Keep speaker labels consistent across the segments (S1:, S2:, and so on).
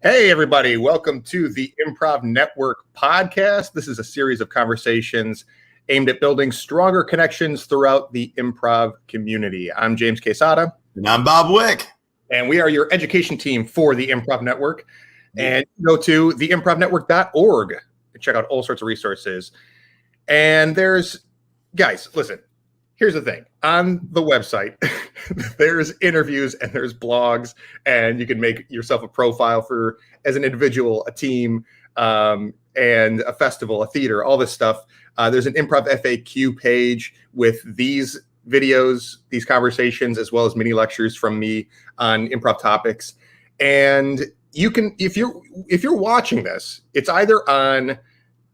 S1: Hey, everybody. Welcome to the Improv Network podcast. This is a series of conversations aimed at building stronger connections throughout the improv community. I'm James Quesada.
S2: And I'm Bob Wick.
S1: And we are your education team for the Improv Network. And go to theimprovnetwork.org and check out all sorts of resources. And guys, listen, here's the thing. On the website, there's interviews and there's blogs, and you can make yourself a profile for, as an individual, a team, and a festival, a theater, all this stuff. There's an improv FAQ page with these videos, these conversations, as well as mini lectures from me on improv topics. And you can, if you're watching this, it's either on,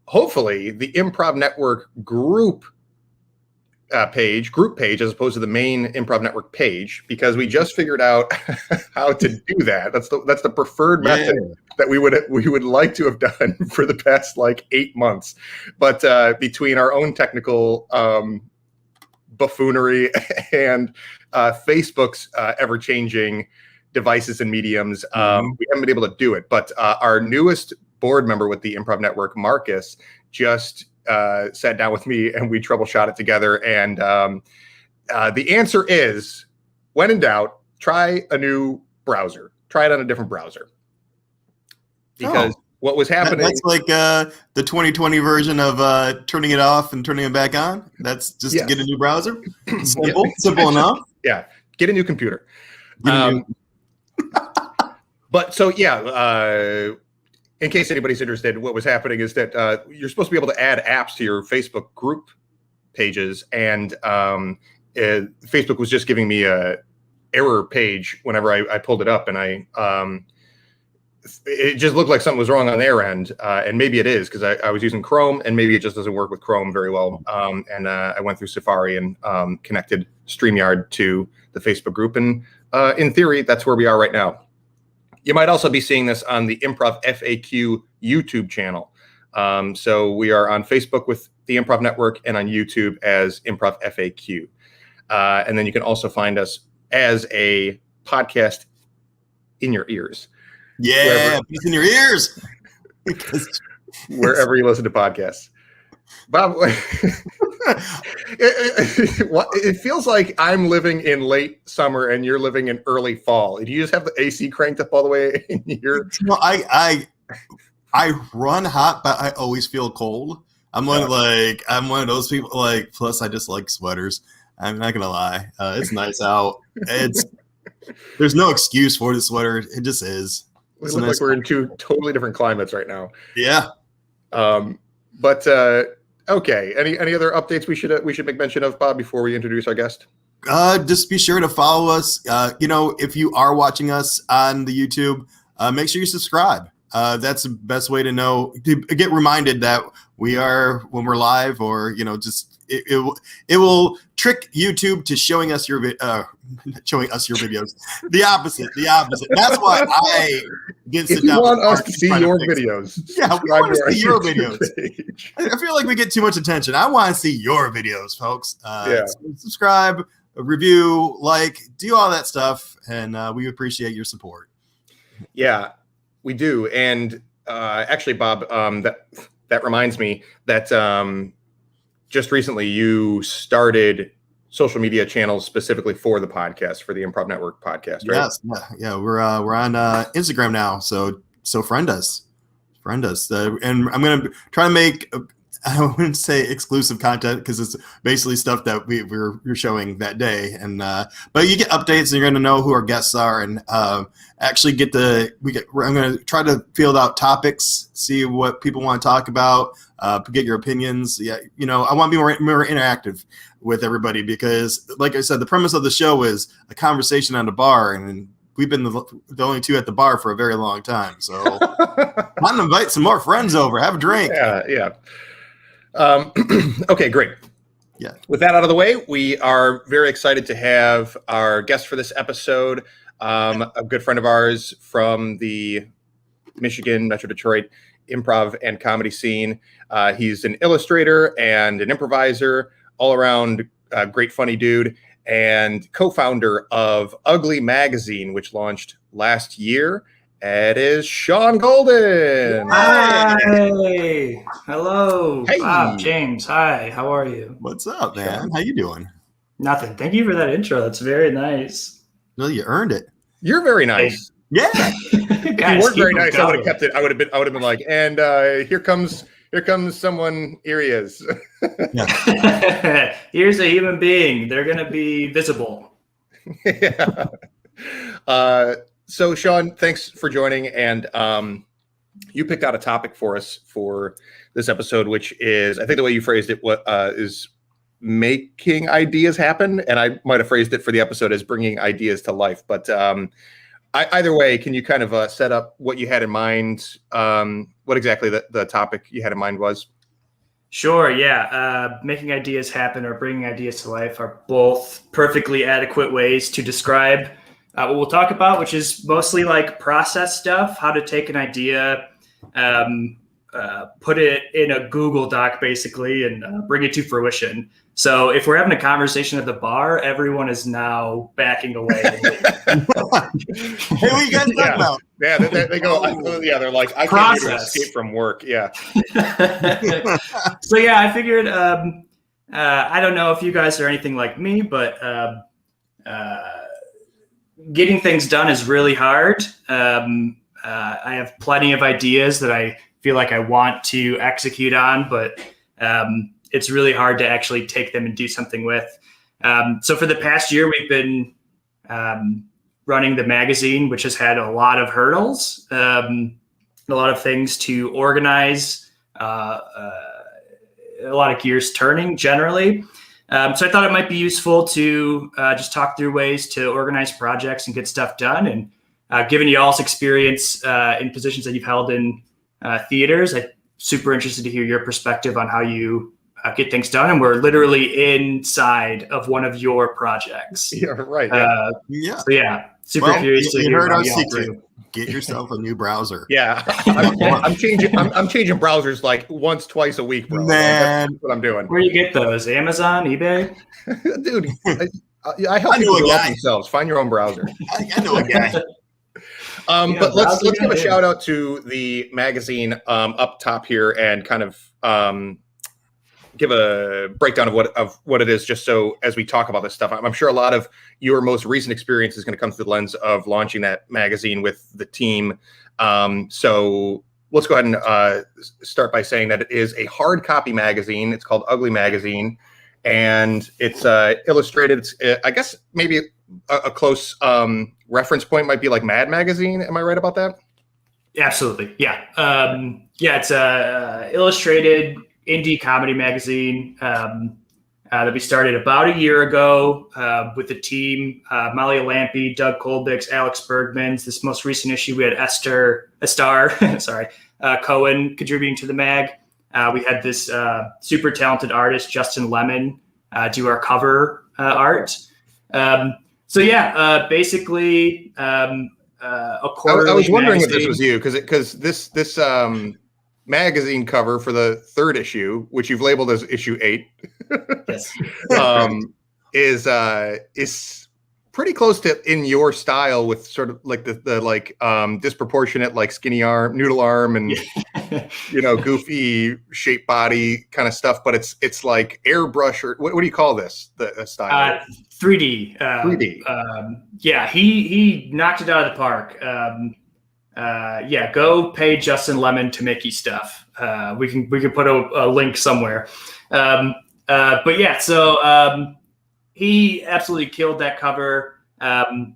S1: hopefully, the Improv Network group page, as opposed to the main Improv Network page, because we just figured out how to do that. That's the preferred method that we would like to have done for the past 8 months. But between our own technical buffoonery and Facebook's ever-changing devices and mediums, we haven't been able to do it. But our newest board member with the Improv Network, Marcus, just sat down with me and we troubleshot it together. And the answer is, when in doubt, try a new browser. Try it on a different browser. Because what was happening...
S2: That's like the 2020 version of turning it off and turning it back on? That's just to get a new browser? Simple enough?
S1: Yeah. Get a new computer. But so, in case anybody's interested, what was happening is that you're supposed to be able to add apps to your Facebook group pages, and Facebook was just giving me a error page whenever I pulled it up, and it just looked like something was wrong on their end, and maybe it is, because I was using Chrome, and maybe it just doesn't work with Chrome very well. And I went through Safari and connected StreamYard to the Facebook group, and in theory, that's where we are right now. You might also be seeing this on the Improv FAQ YouTube channel. So we are on Facebook with the Improv Network and on YouTube as Improv FAQ. And then you can also find us as a podcast in your ears.
S2: Yeah, it's in your ears.
S1: Wherever you listen to podcasts. Bob, it feels like I'm living in late summer and you're living in early fall. Do you just have the AC cranked up all the way in your...
S2: No, I run hot, but I always feel cold. I'm one of those people. Plus, I just like sweaters. I'm not gonna lie. It's nice out. There's no excuse for the sweater. It just is.
S1: We look like we're in two totally different climates right now.
S2: Yeah.
S1: But okay. Any other updates we should make mention of, Bob, before we introduce our guest?
S2: Just be sure to follow us. If you are watching us on the YouTube, make sure you subscribe. That's the best way to get reminded that we are when we're live, or it will trick YouTube to showing us your videos. The opposite. That's why I get sit down.
S1: If you want us to see your videos,
S2: we want to see your videos. I feel like we get too much attention. I want to see your videos, folks. So subscribe, review, do all that stuff, and we appreciate your support.
S1: Yeah, we do. And actually, Bob, that reminds me that just recently you started social media channels specifically for the podcast, for the Improv Network podcast, right?
S2: Yes. Yeah. We're on Instagram now. So friend us. And I'm going to try to make, I wouldn't say exclusive content, because it's basically stuff that we're showing that day. And but you get updates, and you're going to know who our guests are, and actually I'm going to try to field out topics, see what people want to talk about, get your opinions. Yeah, I want to be more interactive with everybody, because, like I said, the premise of the show is a conversation on the bar, and we've been the only two at the bar for a very long time. So I want to invite some more friends over, have a drink.
S1: Yeah. Okay, great.
S2: Yeah.
S1: With that out of the way, we are very excited to have our guest for this episode, a good friend of ours from the Michigan, Metro Detroit improv and comedy scene. He's an illustrator and an improviser, all around great funny dude, and co-founder of Ugly Magazine, which launched last year, It is Shawn Golden.
S3: Hi. Hello.
S1: Hey.
S3: Bob, James. Hi. How are you?
S2: What's up, man?
S1: Shawn.
S2: How you doing?
S3: Nothing. Thank you for that intro. That's very nice.
S2: No, you earned it.
S1: You're very nice.
S2: Yeah.
S1: If you weren't very nice, I would have kept it. I would have been like, and here comes someone. Here he is.
S3: Here's a human being. They're gonna be visible.
S1: Yeah. So Shawn, thanks for joining, and you picked out a topic for us for this episode, which is, I think the way you phrased it, is making ideas happen, and I might have phrased it for the episode as bringing ideas to life. But either way, can you kind of set up what you had in mind? What exactly the topic you had in mind was?
S3: Sure. Yeah. Making ideas happen or bringing ideas to life are both perfectly adequate ways to describe what we'll talk about, which is mostly like process stuff, how to take an idea, put it in a Google Doc basically, and bring it to fruition. So if we're having a conversation at the bar, everyone is now backing away.
S2: Hey, what you guys talking about?
S1: Yeah, they go. Yeah, they're like, I can't even escape from work. Yeah.
S3: So yeah, I figured. I don't know if you guys are anything like me, but getting things done is really hard. I have plenty of ideas that I feel like I want to execute on, but it's really hard to actually take them and do something with. So for the past year, we've been running the magazine, which has had a lot of hurdles, a lot of things to organize, a lot of gears turning generally. So I thought it might be useful to just talk through ways to organize projects and get stuff done. And given you all's experience in positions that you've held in theaters, I'm super interested to hear your perspective on how you get things done. And we're literally inside of one of your projects.
S1: Yeah, right.
S2: Yeah.
S3: So yeah, super curious to
S2: you
S3: hear
S2: heard our
S3: about y'all
S2: secret.
S3: too.
S2: Get yourself a new browser.
S1: Yeah, I'm changing browsers like once, twice a week, bro.
S2: Man.
S1: That's what I'm doing.
S3: Where do you get those? Amazon, eBay?
S1: Dude, I help people do it themselves. Find your own browser.
S2: I know a guy.
S1: But let's give a shout out to the magazine up top here and kind of give a breakdown of what it is, just so as we talk about this stuff. I'm sure a lot of your most recent experience is going to come through the lens of launching that magazine with the team. So let's go ahead and start by saying that it is a hard copy magazine. It's called Ugly Magazine, and it's illustrated. It's, I guess maybe a close reference point might be like Mad Magazine. Am I right about that?
S3: Absolutely. Yeah. It's a illustrated indie comedy magazine that we started about a year ago with the team, Molly Lampe, Doug Koldix, Alex Bergmans. This most recent issue, we had Esther Cohen contributing to the mag. We had this super talented artist, Justin Lemon, do our cover art. Basically a quarterly
S1: I was wondering
S3: magazine.
S1: if this was you, because this magazine cover for the third issue, which you've labeled as issue 8,
S3: Yes.
S1: is pretty close to in your style, with sort of like the disproportionate, like skinny arm, noodle arm, and goofy shaped body kind of stuff. But it's like airbrush, or what do you call this? The style
S3: 3D.
S1: 3D.
S3: He knocked it out of the park. Go pay Justin Lemon to make you stuff. We can put a link somewhere. He absolutely killed that cover. I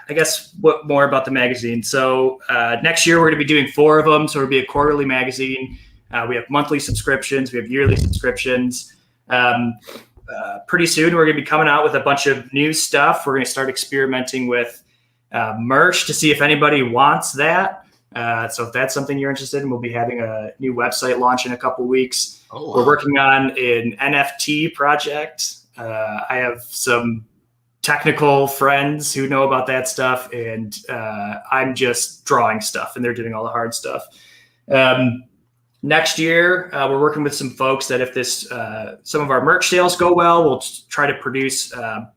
S3: guess what more about the magazine? So next year we're going to be doing 4 of them. So it'll be a quarterly magazine. We have monthly subscriptions. We have yearly subscriptions. Pretty soon we're going to be coming out with a bunch of new stuff. We're going to start experimenting with merch to see if anybody wants that. So if that's something you're interested in, we'll be having a new website launch in a couple of weeks.
S2: Oh, wow.
S3: We're working on an NFT project. I have some technical friends who know about that stuff, and I'm just drawing stuff, and they're doing all the hard stuff. Next year, we're working with some folks that if this some of our merch sales go well, we'll try to produce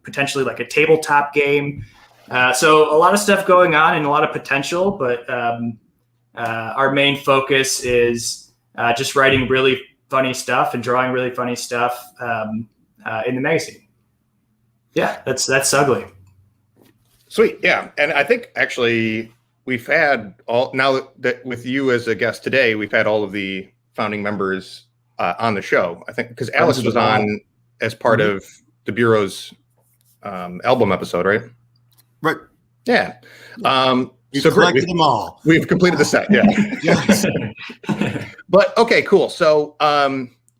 S3: potentially like a tabletop game So a lot of stuff going on and a lot of potential, but our main focus is just writing really funny stuff and drawing really funny stuff in the magazine. Yeah, that's ugly.
S1: Sweet. Yeah. And I think actually we've had now that with you as a guest today, we've had all of the founding members on the show. I think because Alice was on as part of the Bureau's album episode, right?
S2: Right.
S1: Yeah.
S2: You
S1: So
S2: collected them all.
S1: We've completed the set. Yeah.
S2: Yes.
S1: But okay, cool. So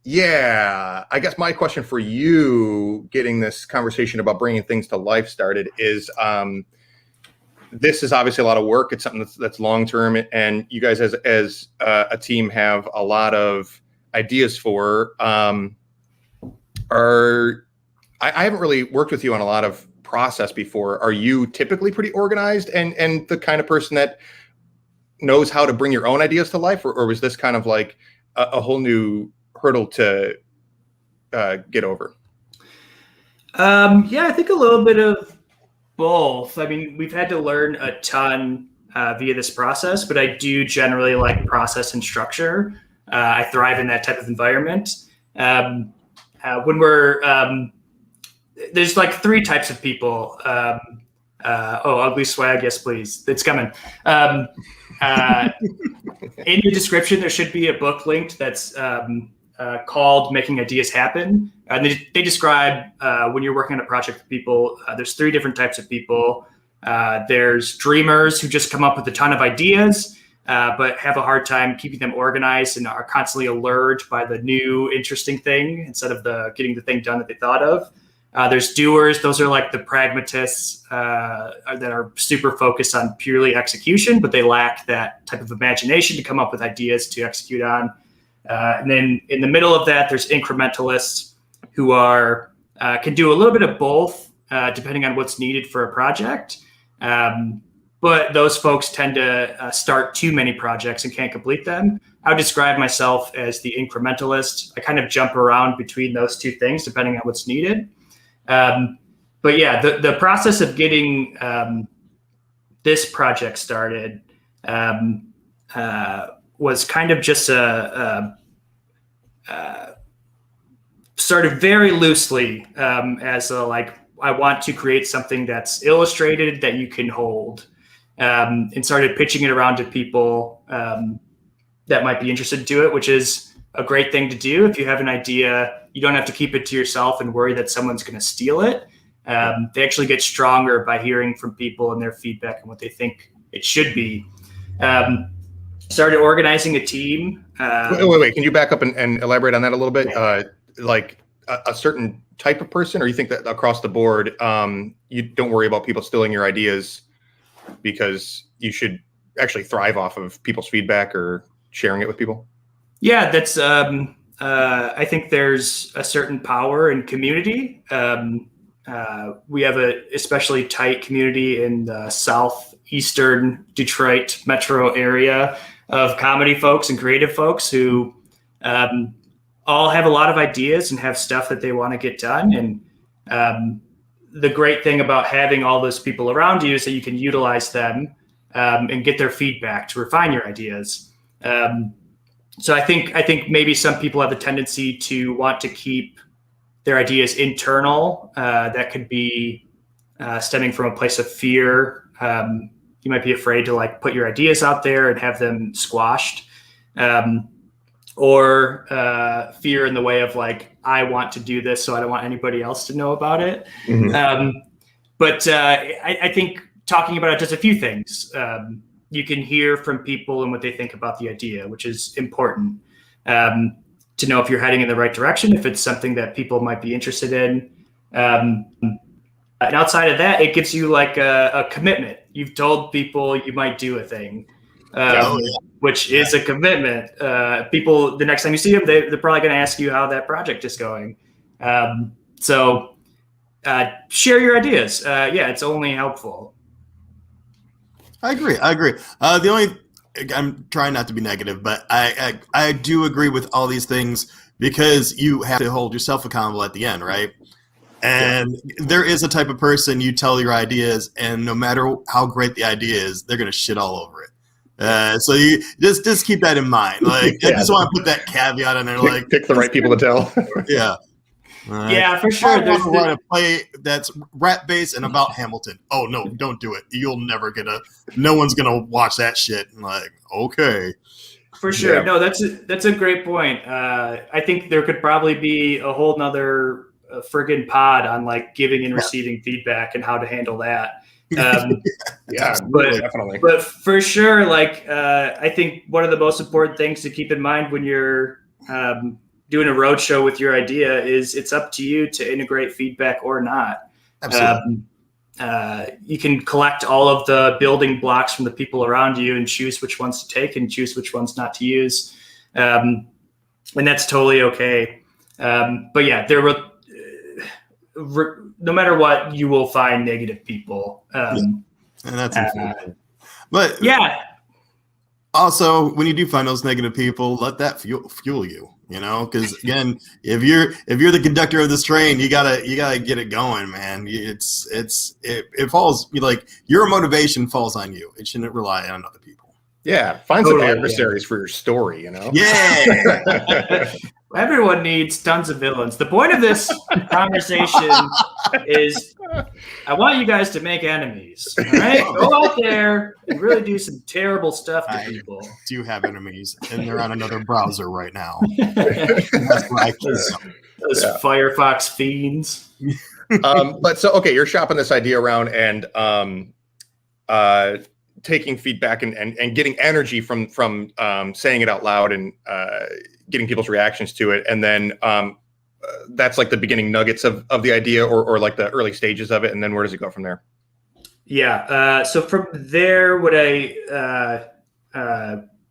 S1: yeah, I guess my question for you, getting this conversation about bringing things to life started, is this is obviously a lot of work. It's something that's long term, and you guys as a team have a lot of ideas for. I haven't really worked with you on a lot of process before. Are you typically pretty organized and the kind of person that knows how to bring your own ideas to life, or was this kind of like a whole new hurdle to get over?
S3: Yeah, I think a little bit of both. I mean, we've had to learn a ton via this process, but I do generally like process and structure. I thrive in that type of environment. When we're there's like three types of people. Ugly swag, yes, please. It's coming. In your description, there should be a book linked that's called Making Ideas Happen. And they describe when you're working on a project with people, there's three different types of people. There's dreamers who just come up with a ton of ideas, but have a hard time keeping them organized and are constantly allured by the new interesting thing instead of getting the thing done that they thought of. There's doers. Those are like the pragmatists that are super focused on purely execution, but they lack that type of imagination to come up with ideas to execute on. And then in the middle of that, there's incrementalists who are can do a little bit of both depending on what's needed for a project. But those folks tend to start too many projects and can't complete them. I would describe myself as the incrementalist. I kind of jump around between those two things depending on what's needed. But yeah, the process of getting this project started was kind of just started very loosely as like, I want to create something that's illustrated that you can hold, and started pitching it around to people that might be interested to it, which is a great thing to do. If you have an idea, you don't have to keep it to yourself and worry that someone's going to steal it. They actually get stronger by hearing from people and their feedback and what they think it should be. Started organizing a team.
S1: Wait. Can you back up and elaborate on that a little bit? Like a certain type of person, or you think that across the board, you don't worry about people stealing your ideas because you should actually thrive off of people's feedback or sharing it with people?
S3: Yeah, that's. I think there's a certain power in community. We have a especially tight community in the southeastern Detroit metro area of comedy folks and creative folks who all have a lot of ideas and have stuff that they want to get done. And the great thing about having all those people around you is that you can utilize them and get their feedback to refine your ideas. So I think maybe some people have a tendency to want to keep their ideas internal. That could be stemming from a place of fear. You might be afraid to like put your ideas out there and have them squashed, or fear in the way of like, I want to do this, so I don't want anybody else to know about it. Mm-hmm. But I think talking about it does a few things. You can hear from people and what they think about the idea, which is important to know if you're heading in the right direction, if it's something that people might be interested in. And outside of that, it gives you like a commitment. You've told people you might do a thing, which is a commitment. People, the next time you see them, they're probably going to ask you how that project is going. So share your ideas. Yeah, it's only helpful.
S2: I agree. I'm trying not to be negative, but I do agree with all these things because you have to hold yourself accountable at the end, right? And there is a type of person you tell your ideas, and no matter how great the idea is, they're going to shit all over it. So you just keep that in mind. Like, I just want to put that caveat in there. Like,
S1: pick the right people to tell.
S2: Yeah.
S3: Yeah, for sure.
S2: I want to write a play that's rap based and about Hamilton. Oh no, don't do it. You'll never no one's gonna watch that shit. And like, okay.
S3: For sure.
S1: Yeah.
S3: No, that's a great point. I think there could probably be a whole nother friggin' pod on like giving and receiving feedback and how to handle that.
S1: Yeah, definitely.
S3: But for sure, like I think one of the most important things to keep in mind when you're doing a roadshow with your idea is it's up to you to integrate feedback or not.
S2: Absolutely.
S3: You can collect all of the building blocks from the people around you and choose which ones to take and choose which ones not to use. And that's totally okay. But yeah, there will, no matter what, you will find negative people.
S2: And that's unfortunate. But
S3: yeah.
S2: Also, when you do find those negative people, let that fuel you. You know, because again, if you're the conductor of this train, you gotta get it going, man. It falls like your motivation falls on you. It shouldn't rely on other people.
S1: Yeah, find some adversaries for your story. You know.
S2: Yeah.
S3: Everyone needs tons of villains. The point of this conversation is I want you guys to make enemies. All right? Go out there and really do some terrible stuff to people.
S2: I do have enemies, and they're on another browser right now. That's where I
S3: Those Firefox fiends.
S1: But so, okay, you're shopping this idea around and taking feedback and getting energy from saying it out loud and getting people's reactions to it. And then that's like the beginning nuggets of the idea or like the early stages of it. And then where does it go from there?
S3: Yeah. So from there, what I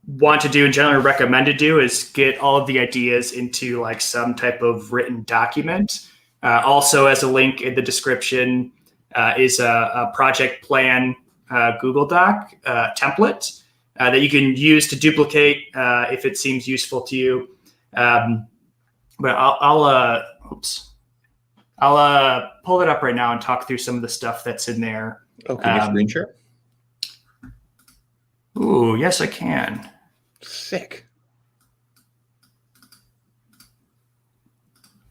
S3: want to do and generally recommend to do is get all of the ideas into like some type of written document. Also, as a link in the description is a project plan Google Doc template that you can use to duplicate if it seems useful to you. But I'll pull it up right now and talk through some of the stuff that's in there.
S1: Oh, can you screen share?
S3: Ooh, yes, I can.
S1: Sick.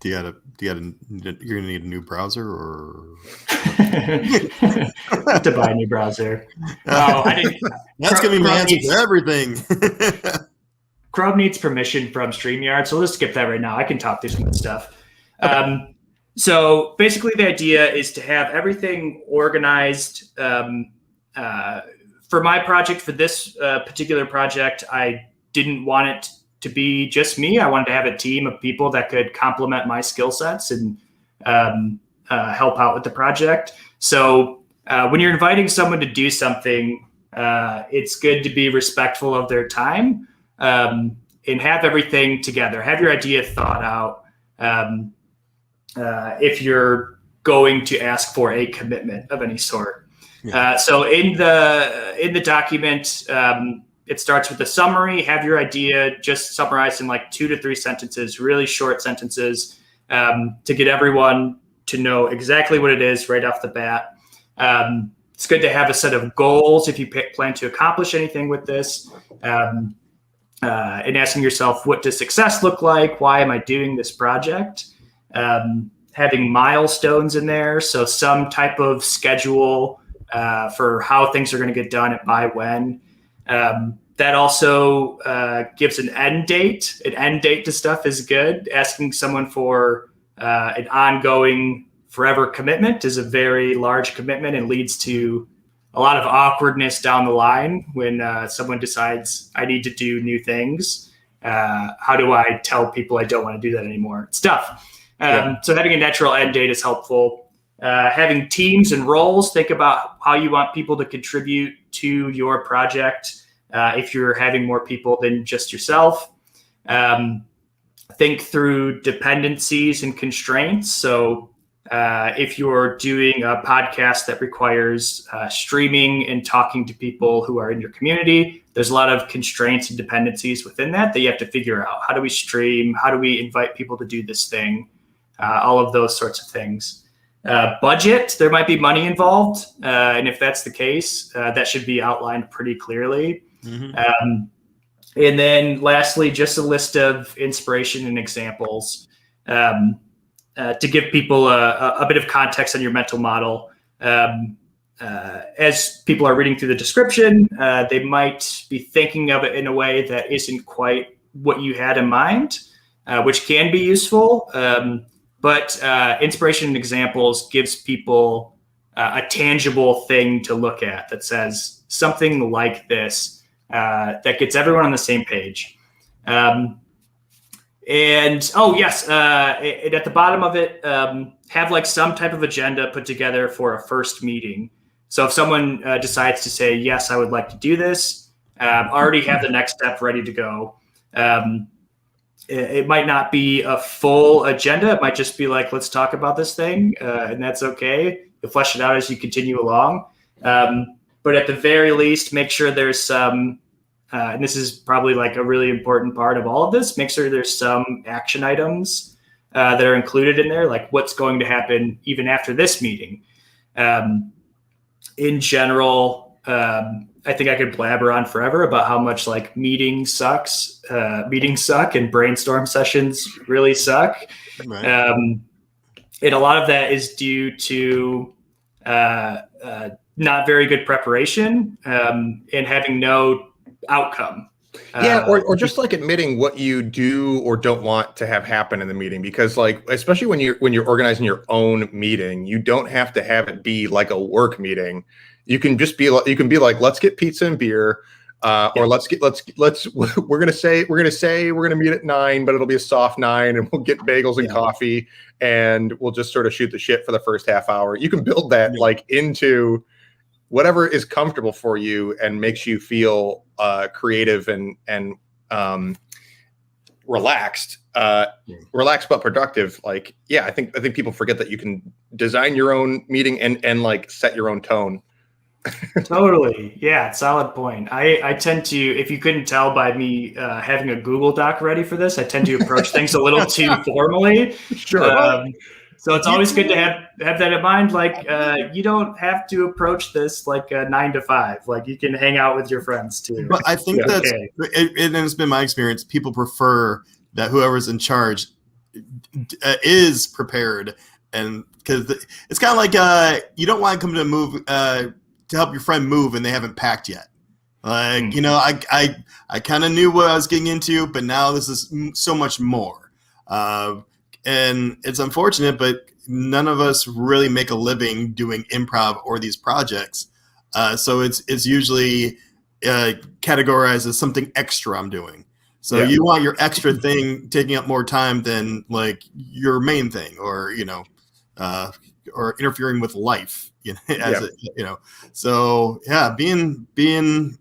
S2: You're gonna need a new browser or
S3: to buy a new browser. No, I didn't.
S2: That's gonna be my answer to everything.
S3: Chrome needs permission from StreamYard, so let's skip that right now. I can talk through some of the stuff. So basically, the idea is to have everything organized. For my project, for this particular project, I didn't want it to be just me. I wanted to have a team of people that could complement my skill sets and help out with the project. So when you're inviting someone to do something, it's good to be respectful of their time and have everything together. Have your idea thought out if you're going to ask for a commitment of any sort. Yeah. So in the document, it starts with a summary. Have your idea just summarized in like 2 to 3 sentences, really short sentences, to get everyone to know exactly what it is right off the bat. It's good to have a set of goals if you plan to accomplish anything with this, and asking yourself, what does success look like? Why am I doing this project? Having milestones in there, so some type of schedule for how things are going to get done and by when. That also gives an end date. An end date to stuff is good. Asking someone for an ongoing forever commitment is a very large commitment and leads to a lot of awkwardness down the line when someone decides I need to do new things. How do I tell people I don't want to do that anymore? It's tough. So having a natural end date is helpful. Having teams and roles, think about how you want people to contribute to your project. If you're having more people than just yourself, think through dependencies and constraints. So if you're doing a podcast that requires streaming and talking to people who are in your community, there's a lot of constraints and dependencies within that you have to figure out. How do we stream? How do we invite people to do this thing? All of those sorts of things. Budget, there might be money involved. And if that's the case, that should be outlined pretty clearly. Mm-hmm. And then lastly, just a list of inspiration and examples to give people a bit of context on your mental model. As people are reading through the description, they might be thinking of it in a way that isn't quite what you had in mind, which can be useful. But inspiration and examples gives people a tangible thing to look at that says something like this that gets everyone on the same page. And oh yes, and at the bottom of it, have like some type of agenda put together for a first meeting. So if someone decides to say, yes, I would like to do this, already have the next step ready to go. It might not be a full agenda. It might just be like, let's talk about this thing. And that's okay. You'll flesh it out as you continue along. But at the very least, make sure there's some, and this is probably like a really important part of all of this, make sure there's some action items that are included in there, like what's going to happen even after this meeting. In general, I think I could blabber on forever about how much like meetings suck and brainstorm sessions really suck. Right. And a lot of that is due to not very good preparation and having no outcome.
S1: Yeah, or just like admitting what you do or don't want to have happen in the meeting, because like especially when you're organizing your own meeting, you don't have to have it be like a work meeting. You can just be like, let's get pizza and beer, or let's we're gonna meet at 9, but it'll be a soft 9, and we'll get bagels and coffee, and we'll just sort of shoot the shit for the first half hour. You can build that like into whatever is comfortable for you and makes you feel creative and relaxed but productive. Like, yeah, I think people forget that you can design your own meeting and like set your own tone.
S3: Totally. Yeah. Solid point. I tend to, if you couldn't tell by me having a Google Doc ready for this, I tend to approach things a little too formally.
S1: Sure.
S3: So it's always good to have that in mind. Like, you don't have to approach this like a 9 to 5. Like, you can hang out with your friends too.
S2: But I think that's, and it's been my experience, people prefer that whoever's in charge is prepared. And because it's kind of like you don't want to come to move to help your friend move and they haven't packed yet. Like, I kind of knew what I was getting into, but now this is so much more. And it's unfortunate, but none of us really make a living doing improv or these projects. So it's usually categorized as something extra I'm doing. So you want your extra thing taking up more time than like your main thing, or or interfering with life. So yeah, being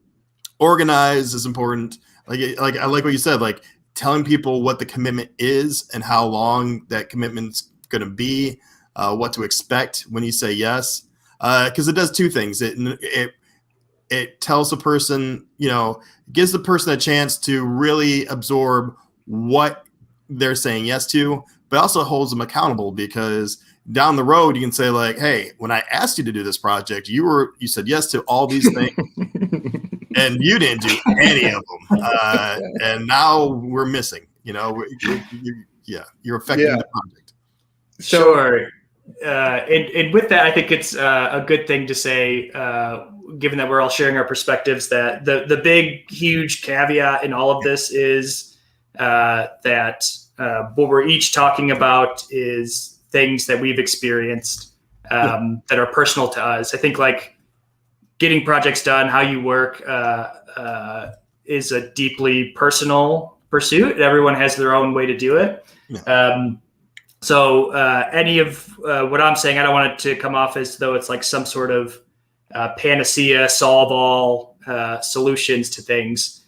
S2: organized is important. Like I like what you said, like telling people what the commitment is and how long that commitment's going to be, what to expect when you say yes, because it does two things. It tells the person, gives the person a chance to really absorb what they're saying yes to, but also holds them accountable, because down the road you can say like, hey, when I asked you to do this project, you said yes to all these things and you didn't do any of them. And now we're missing, you're affecting the project.
S3: Sure. And with that, I think it's a good thing to say, given that we're all sharing our perspectives, that the big, huge caveat in all of this is that what we're each talking about is things that we've experienced that are personal to us. I think like getting projects done, how you work is a deeply personal pursuit. Everyone has their own way to do it. Yeah. So any of what I'm saying, I don't want it to come off as though it's like some sort of panacea, solve all solutions to things.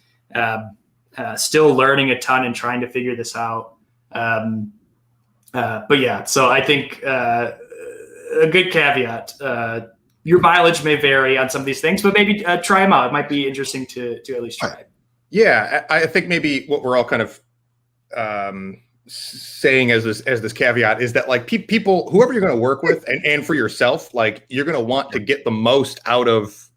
S3: Still learning a ton and trying to figure this out. But yeah, so I think a good caveat, your mileage may vary on some of these things, but maybe try them out. It might be interesting to at least try.
S1: Yeah, I think maybe what we're all kind of saying as this caveat is that like people, whoever you're going to work with, and for yourself, like you're going to want to get the most out of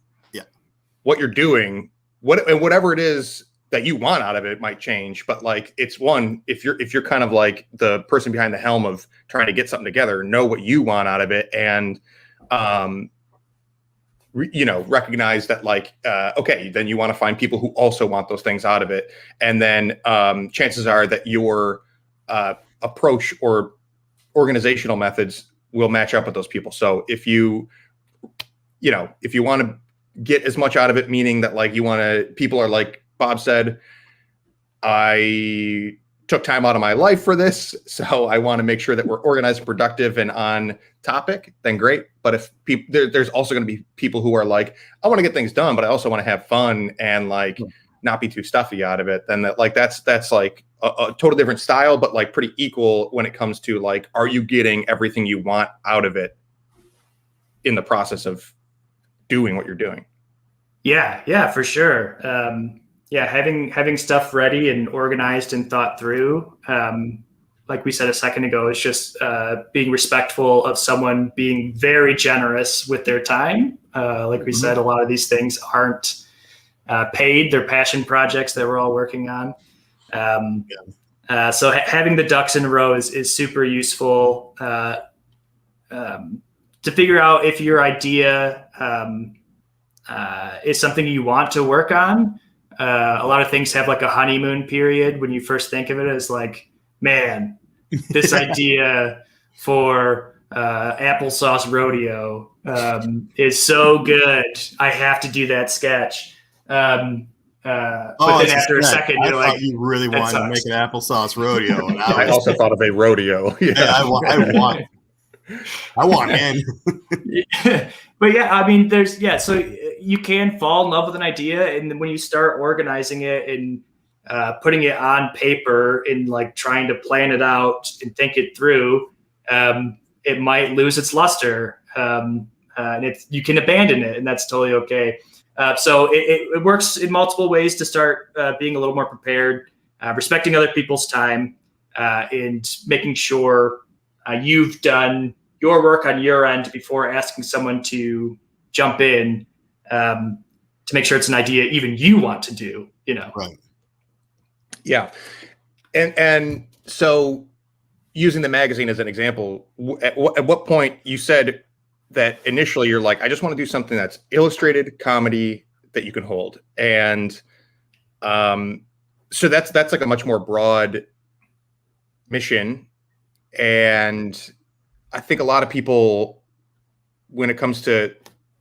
S1: what you're doing, whatever it is that you want out of it might change. But like, it's one, if you're kind of like the person behind the helm of trying to get something together, know what you want out of it. And, recognize that like, okay, then you want to find people who also want those things out of it. And then chances are that your approach or organizational methods will match up with those people. So if you want to get as much out of it, meaning that like people are like Bob said, I took time out of my life for this, so I want to make sure that we're organized, productive, and on topic, then great. But if there's also going to be people who are like, I want to get things done, but I also want to have fun and like not be too stuffy out of it, then that's like a total different style, but like pretty equal when it comes to like, are you getting everything you want out of it in the process of doing what you're doing?
S3: Yeah, for sure. Having stuff ready and organized and thought through, like we said a second ago, is just being respectful of someone being very generous with their time. Like we said, a lot of these things aren't paid; they're passion projects that we're all working on. So having the ducks in a row is super useful to figure out if your idea is something you want to work on. A lot of things have like a honeymoon period when you first think of it as like, man, this idea for applesauce rodeo is so good. I have to do that sketch. But then after a second, you're like,
S2: you really wanted to make an applesauce rodeo. And
S1: I also thought of a rodeo.
S2: Yeah, I want in.
S3: But yeah, I mean, so you can fall in love with an idea, and then when you start organizing it and putting it on paper and like trying to plan it out and think it through, it might lose its luster, and you can abandon it, and that's totally okay. So it works in multiple ways to start being a little more prepared, respecting other people's time, and making sure you've done your work on your end before asking someone to jump in, to make sure it's an idea even you want to do,
S2: Right.
S1: Yeah. And so using the magazine as an example, at what point you said that initially you're like, I just want to do something that's illustrated comedy that you can hold. And so that's like a much more broad mission. And I think a lot of people, when it comes to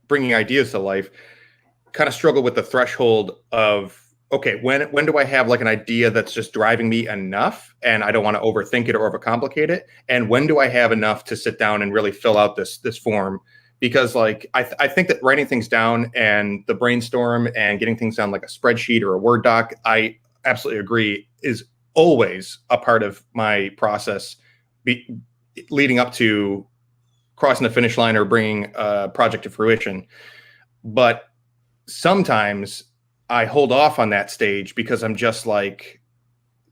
S1: bringing ideas to life, kind of struggle with the threshold of, okay, when do I have like an idea that's just driving me enough and I don't want to overthink it or overcomplicate it? And when do I have enough to sit down and really fill out this form? Because like, I think that writing things down and the brainstorm and getting things down like a spreadsheet or a Word doc, I absolutely agree, is always a part of my process leading up to crossing the finish line or bringing a project to fruition. But sometimes I hold off on that stage because I'm just like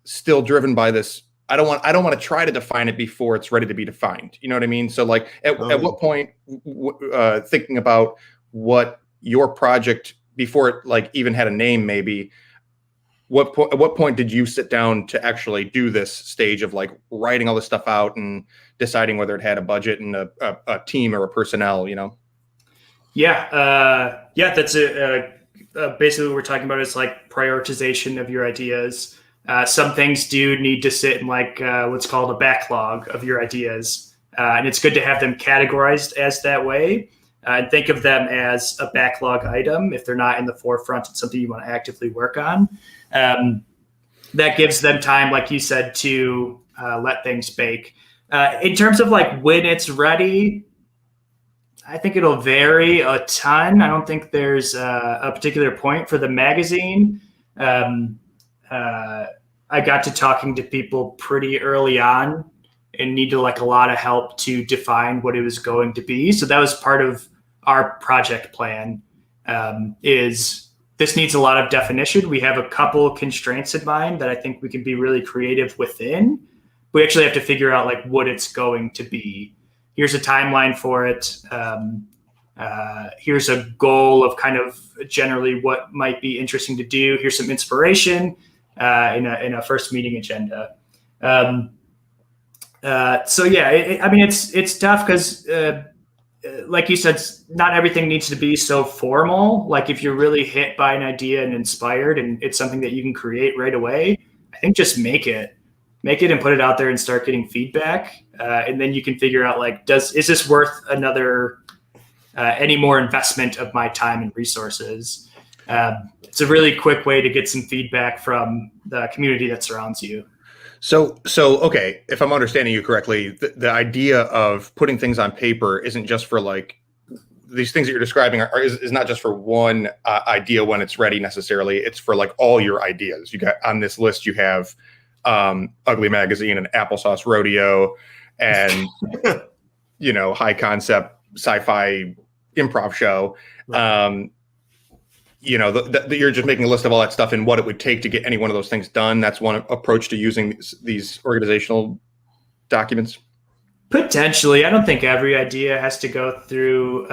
S1: still driven by this. I don't want to try to define it before it's ready to be defined. You know what I mean? So like at what point, thinking about what your project before it like even had a name, maybe, at what point did you sit down to actually do this stage of like writing all this stuff out and deciding whether it had a budget and a team or a personnel,
S3: Yeah. That's basically what we're talking about is like prioritization of your ideas. Some things do need to sit in like what's called a backlog of your ideas. And it's good to have them categorized as that way. And think of them as a backlog item. If they're not in the forefront, it's something you want to actively work on. That gives them time, like you said, to let things bake. In terms of like when it's ready, I think it'll vary a ton. I don't think there's a particular point for the magazine. I got to talking to people pretty early on and needed like a lot of help to define what it was going to be. So that was part of our project plan, is this needs a lot of definition. We have a couple constraints in mind that I think we can be really creative within, we actually have to figure out like what it's going to be. Here's a timeline for it. Here's a goal of kind of generally what might be interesting to do. Here's some inspiration in a first meeting agenda. So yeah, I mean, it's tough because like you said, not everything needs to be so formal. Like if you're really hit by an idea and inspired and it's something that you can create right away, I think just make it and put it out there and start getting feedback. And then you can figure out like, is this worth any more investment of my time and resources? It's a really quick way to get some feedback from the community that surrounds you.
S1: So okay, if I'm understanding you correctly, the idea of putting things on paper isn't just for like these things that you're describing is not just for one idea when it's ready necessarily. It's for like all your ideas. You got on this list, you have Ugly Magazine and Applesauce Rodeo and high concept sci-fi improv show. Right. You're just making a list of all that stuff and what it would take to get any one of those things done. That's one approach to using these organizational documents. Potentially.
S3: I don't think every idea has to go through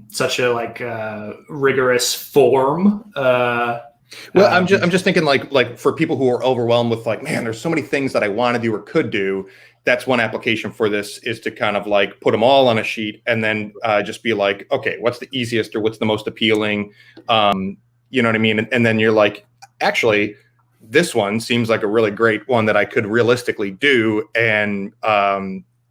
S3: such a rigorous form.
S1: I'm just thinking like for people who are overwhelmed with like, man, there's so many things that I want to do or could do. That's one application for this, is to kind of like put them all on a sheet and then just be like, okay, what's the easiest or what's the most appealing? You know what I mean? And then you're like, actually, this one seems like a really great one that I could realistically do. And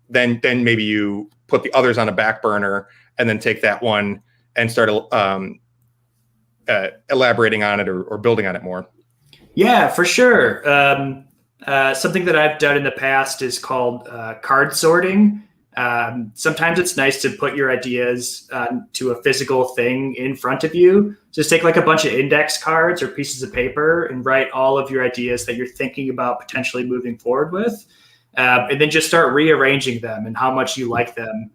S1: then maybe you put the others on a back burner and then take that one and start elaborating on it or building on it more.
S3: Yeah, for sure. Something that I've done in the past is called card sorting. Sometimes it's nice to put your ideas to a physical thing in front of you. Just take like a bunch of index cards or pieces of paper and write all of your ideas that you're thinking about potentially moving forward with. And then just start rearranging them and how much you like them.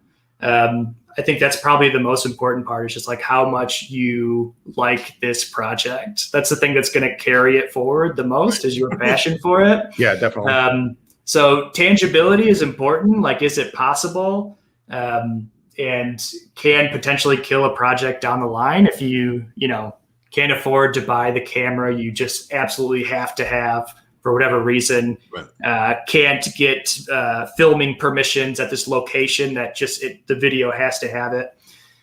S3: I think that's probably the most important part, is just like how much you like this project. That's the thing that's going to carry it forward the most, is your passion for it.
S1: Yeah, definitely.
S3: So tangibility is important. Like, is it possible? And can potentially kill a project down the line if you can't afford to buy the camera you just absolutely have to have for whatever reason. Right. Can't get filming permissions at this location that the video has to have it.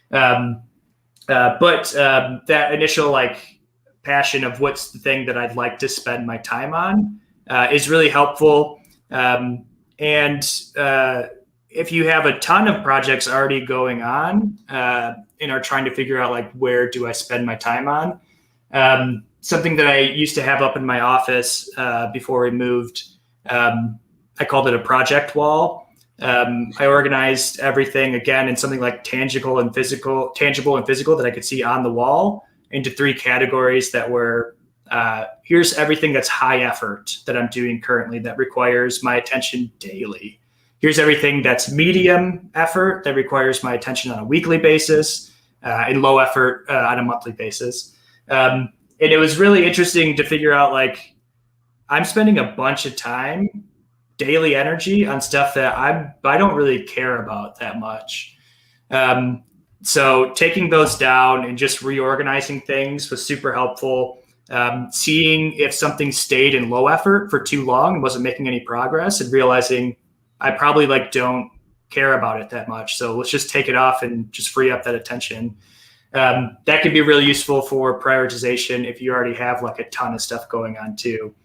S3: But that initial like passion of what's the thing that I'd like to spend my time on is really helpful. And if you have a ton of projects already going on and are trying to figure out like, where do I spend my time on? Something that I used to have up in my office before we moved, I called it a project wall. I organized everything again in something like tangible and physical that I could see on the wall into 3 categories that were, here's everything that's high effort that I'm doing currently that requires my attention daily. Here's everything that's medium effort that requires my attention on a weekly basis, and low effort on a monthly basis. And it was really interesting to figure out, like, I'm spending a bunch of time, daily energy on stuff that I don't really care about that much. So taking those down and just reorganizing things was super helpful. Seeing if something stayed in low effort for too long and wasn't making any progress, and realizing I probably don't care about it that much. So let's just take it off and just free up that attention. That can be really useful for prioritization if you already have like a ton of stuff going on too.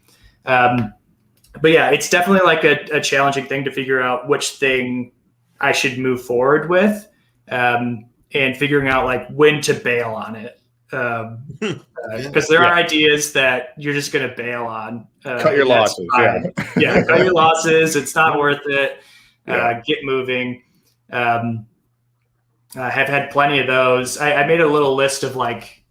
S3: But yeah, it's definitely like a challenging thing to figure out which thing I should move forward with, and figuring out like when to bail on it. Because there are ideas that you're just going to bail on.
S1: Cut your losses.
S3: Yeah, cut your losses. It's not worth it. Get moving. I have had plenty of those. I made a little list of like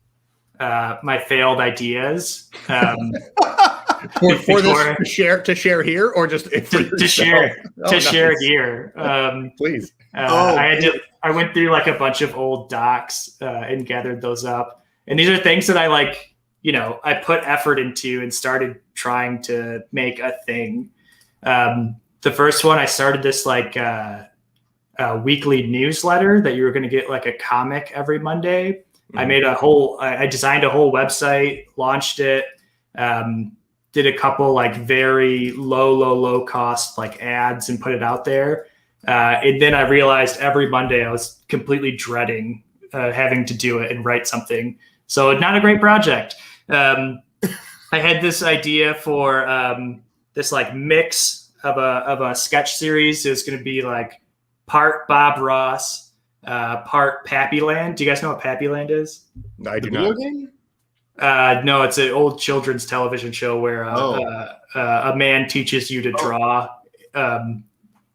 S3: my failed ideas.
S1: For this to share here, or just
S3: to share here.
S1: Please.
S3: I went through like a bunch of old docs and gathered those up. And these are things that I like, I put effort into and started trying to make a thing. the first one, I started this like a weekly newsletter that you were going to get like a comic every Monday. Mm-hmm. I designed a whole website, launched it, did a couple like very low cost like ads and put it out there. And then I realized every Monday I was completely dreading having to do it and write something. So not a great project. I had this idea for this like mix of a sketch series. It was going to be like part Bob Ross, part Pappyland. Do you guys know what Pappyland is?
S1: I do not.
S3: No, it's an old children's television show where a man teaches you to draw.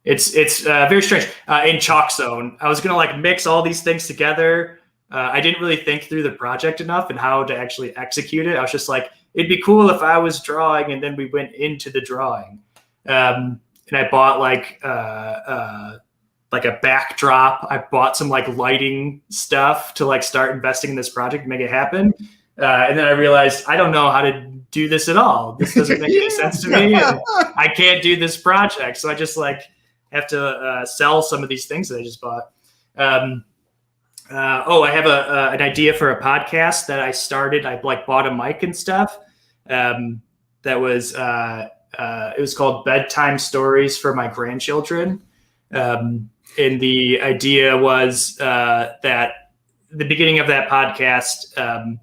S3: It's very strange. In Chalk Zone, I was gonna like mix all these things together. I didn't really think through the project enough and how to actually execute it. I was just like, it'd be cool if I was drawing and then we went into the drawing. And I bought like a backdrop. I bought some like lighting stuff to like start investing in this project and make it happen. And then I realized I don't know how to do this at all. This doesn't make any sense to me. And I can't do this project. So I just like have to sell some of these things that I just bought. I have an idea for a podcast that I started. I like bought a mic and stuff. That was it was called Bedtime Stories for My Grandchildren. And the idea was that the beginning of that podcast,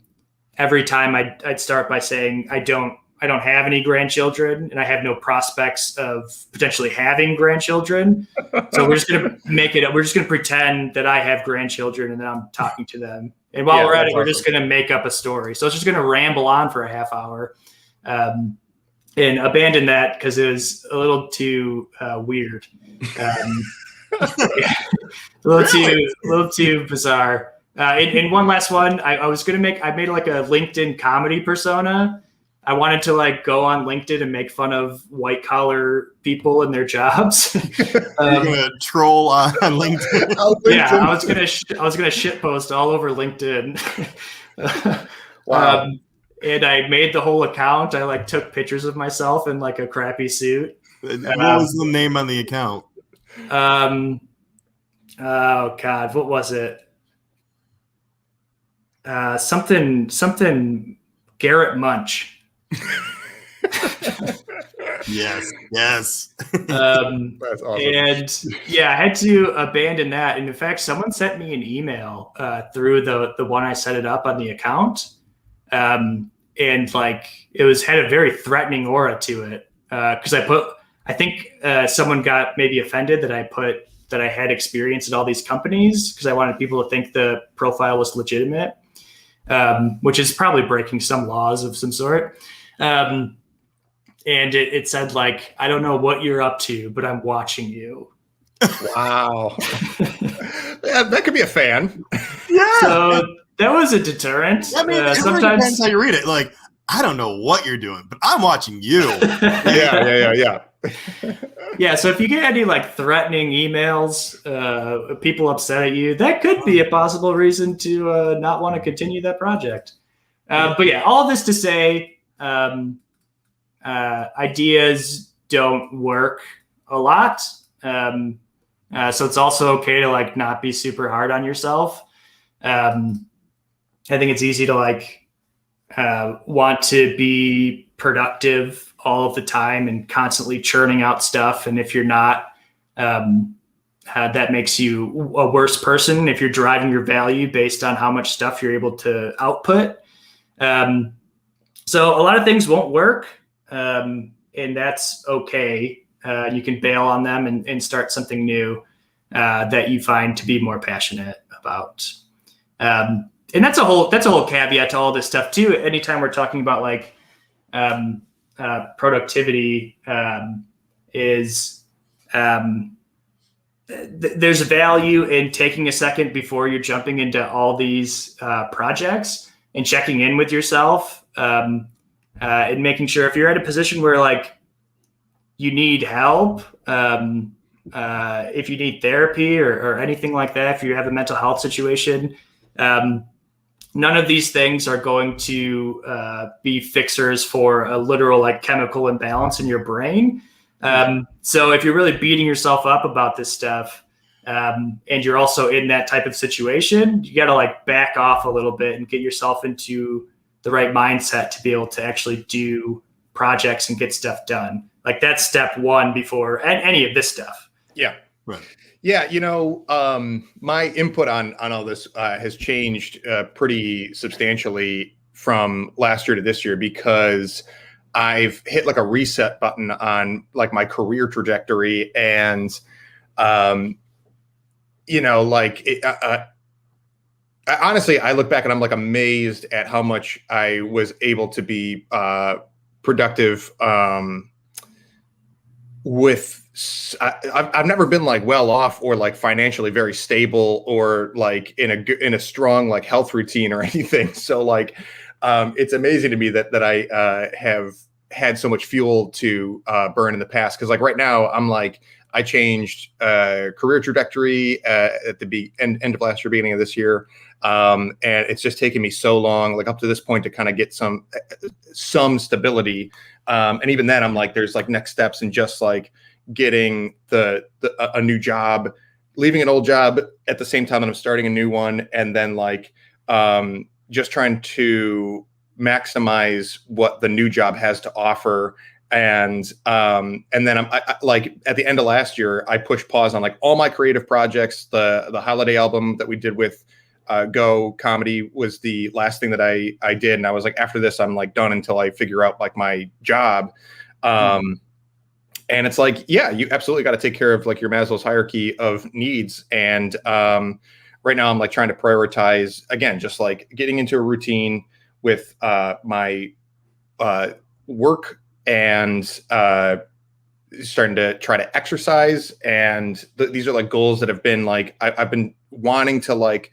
S3: every time I'd start by saying I don't have any grandchildren and I have no prospects of potentially having grandchildren. So we're just gonna we're just gonna pretend that I have grandchildren and then I'm talking to them. And while we're at it, we're just gonna make up a story. So it's just gonna ramble on for a half hour, and abandon that because it was a little too weird, a little too bizarre. And one last one, I made like a LinkedIn comedy persona. I wanted to like go on LinkedIn and make fun of white collar people and their jobs.
S2: You're gonna troll on LinkedIn.
S3: Yeah, I was gonna shit post all over LinkedIn.
S1: Wow.
S3: And I made the whole account. I like took pictures of myself in like a crappy suit.
S2: What was the name on the account?
S3: Oh God, what was it? Something Garrett Munch.
S2: Yes.
S1: That's awesome.
S3: And yeah, I had to abandon that. And in fact, someone sent me an email through the one I set it up on the account. And like it had a very threatening aura to it. Because I think someone got maybe offended that I had experience at all these companies because I wanted people to think the profile was legitimate, which is probably breaking some laws of some sort. And it said like, I don't know what you're up to, but I'm watching you.
S1: Wow. Yeah, that could be a fan.
S2: Yeah.
S3: So that was a deterrent.
S2: I mean, it really depends how you read it. Like, I don't know what you're doing, but I'm watching you.
S1: Yeah.
S3: Yeah, so if you get any like threatening emails, people upset at you, that could be a possible reason to not want to continue that project. But yeah, all of this to say, ideas don't work a lot. So it's also okay to like not be super hard on yourself. I think it's easy to like want to be productive all of the time and constantly churning out stuff. And if you're not, that makes you a worse person if you're driving your value based on how much stuff you're able to output. So a lot of things won't work, and that's okay. You can bail on them and start something new that you find to be more passionate about. And that's a whole caveat to all this stuff too. Anytime we're talking about like productivity, there's value in taking a second before you're jumping into all these projects and checking in with yourself, and making sure if you're at a position where like you need help, if you need therapy or anything like that, if you have a mental health situation, none of these things are going to be fixers for a literal like chemical imbalance in your brain. So if you're really beating yourself up about this stuff, and you're also in that type of situation, you got to like back off a little bit and get yourself into the right mindset to be able to actually do projects and get stuff done. Like that's step one before any of this stuff.
S1: Yeah.
S2: Right.
S1: Yeah. My input on all this has changed pretty substantially from last year to this year, because I've hit like a reset button on like my career trajectory. And, honestly, I look back and I'm like amazed at how much I was able to be productive I've never been like well off or like financially very stable or like in a strong like health routine or anything. So like it's amazing to me that I have had so much fuel to burn in the past, because like right now I'm like I changed career trajectory at the end of last year, beginning of this year. And it's just taken me so long, like up to this point, to kind of get some stability. And even then I'm like, there's like next steps and just like getting a new job, leaving an old job at the same time that I'm starting a new one. And then like just trying to maximize what the new job has to offer. And then I like at the end of last year, I pushed pause on like all my creative projects. The holiday album that we did with Go Comedy was the last thing that I did. And I was like, after this, I'm like done until I figure out like my job. And it's like, yeah, you absolutely got to take care of like your Maslow's hierarchy of needs. And right now I'm like trying to prioritize, again, just like getting into a routine with my work and starting to try to exercise. And these are like goals that have been like, I've been wanting to like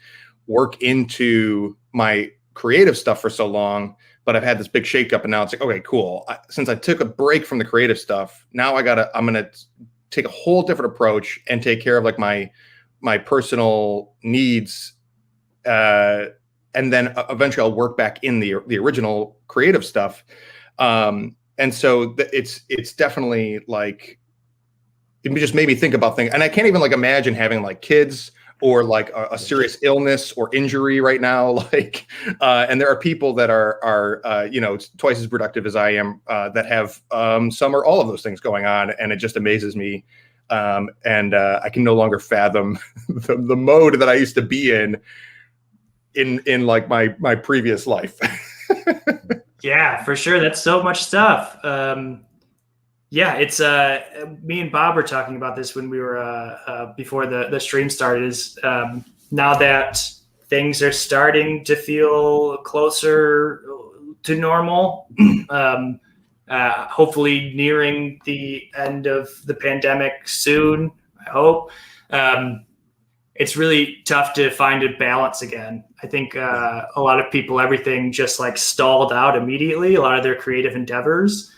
S1: work into my creative stuff for so long, but I've had this big shakeup, and now it's like, okay, cool. Since I took a break from the creative stuff, now I'm going to take a whole different approach and take care of like my personal needs. And then eventually I'll work back in the original creative stuff. And so it's definitely like, it just made me think about things. And I can't even like imagine having like kids or like a serious illness or injury right now. Like, and there are people that are twice as productive as I am, that have some or all of those things going on. And it just amazes me. And I can no longer fathom the mode that I used to be in like my previous life.
S3: Yeah, for sure. That's so much stuff. Yeah, it's me and Bob were talking about this when we were before the stream started. Is now that things are starting to feel closer to normal, hopefully nearing the end of the pandemic soon, I hope. It's really tough to find a balance again. I think a lot of people, everything just like stalled out immediately, a lot of their creative endeavors.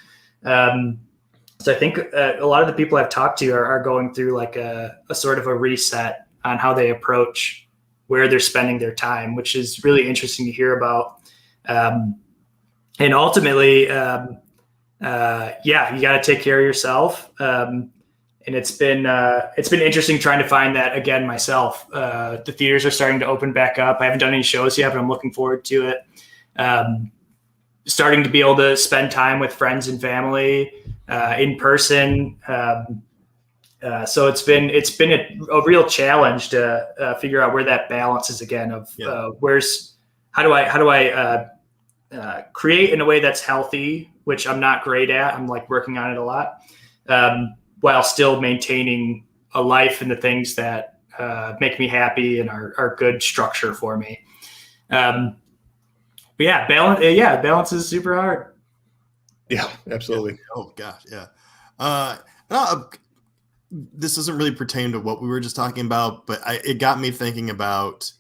S3: So I think a lot of the people I've talked to are going through like a sort of a reset on how they approach where they're spending their time, which is really interesting to hear about. And ultimately, yeah, you got to take care of yourself. And it's been interesting trying to find that again myself. The theaters are starting to open back up. I haven't done any shows yet, but I'm looking forward to it. Starting to be able to spend time with friends and family in person. So it's been a real challenge to figure out where that balance is again of how do I create in a way that's healthy, which I'm not great at. I'm like working on it a lot, while still maintaining a life and the things that make me happy and are good structure for me. But yeah, balance is super hard.
S1: Yeah, absolutely.
S2: Yeah. Oh gosh, yeah. This doesn't really pertain to what we were just talking about, but it got me thinking about,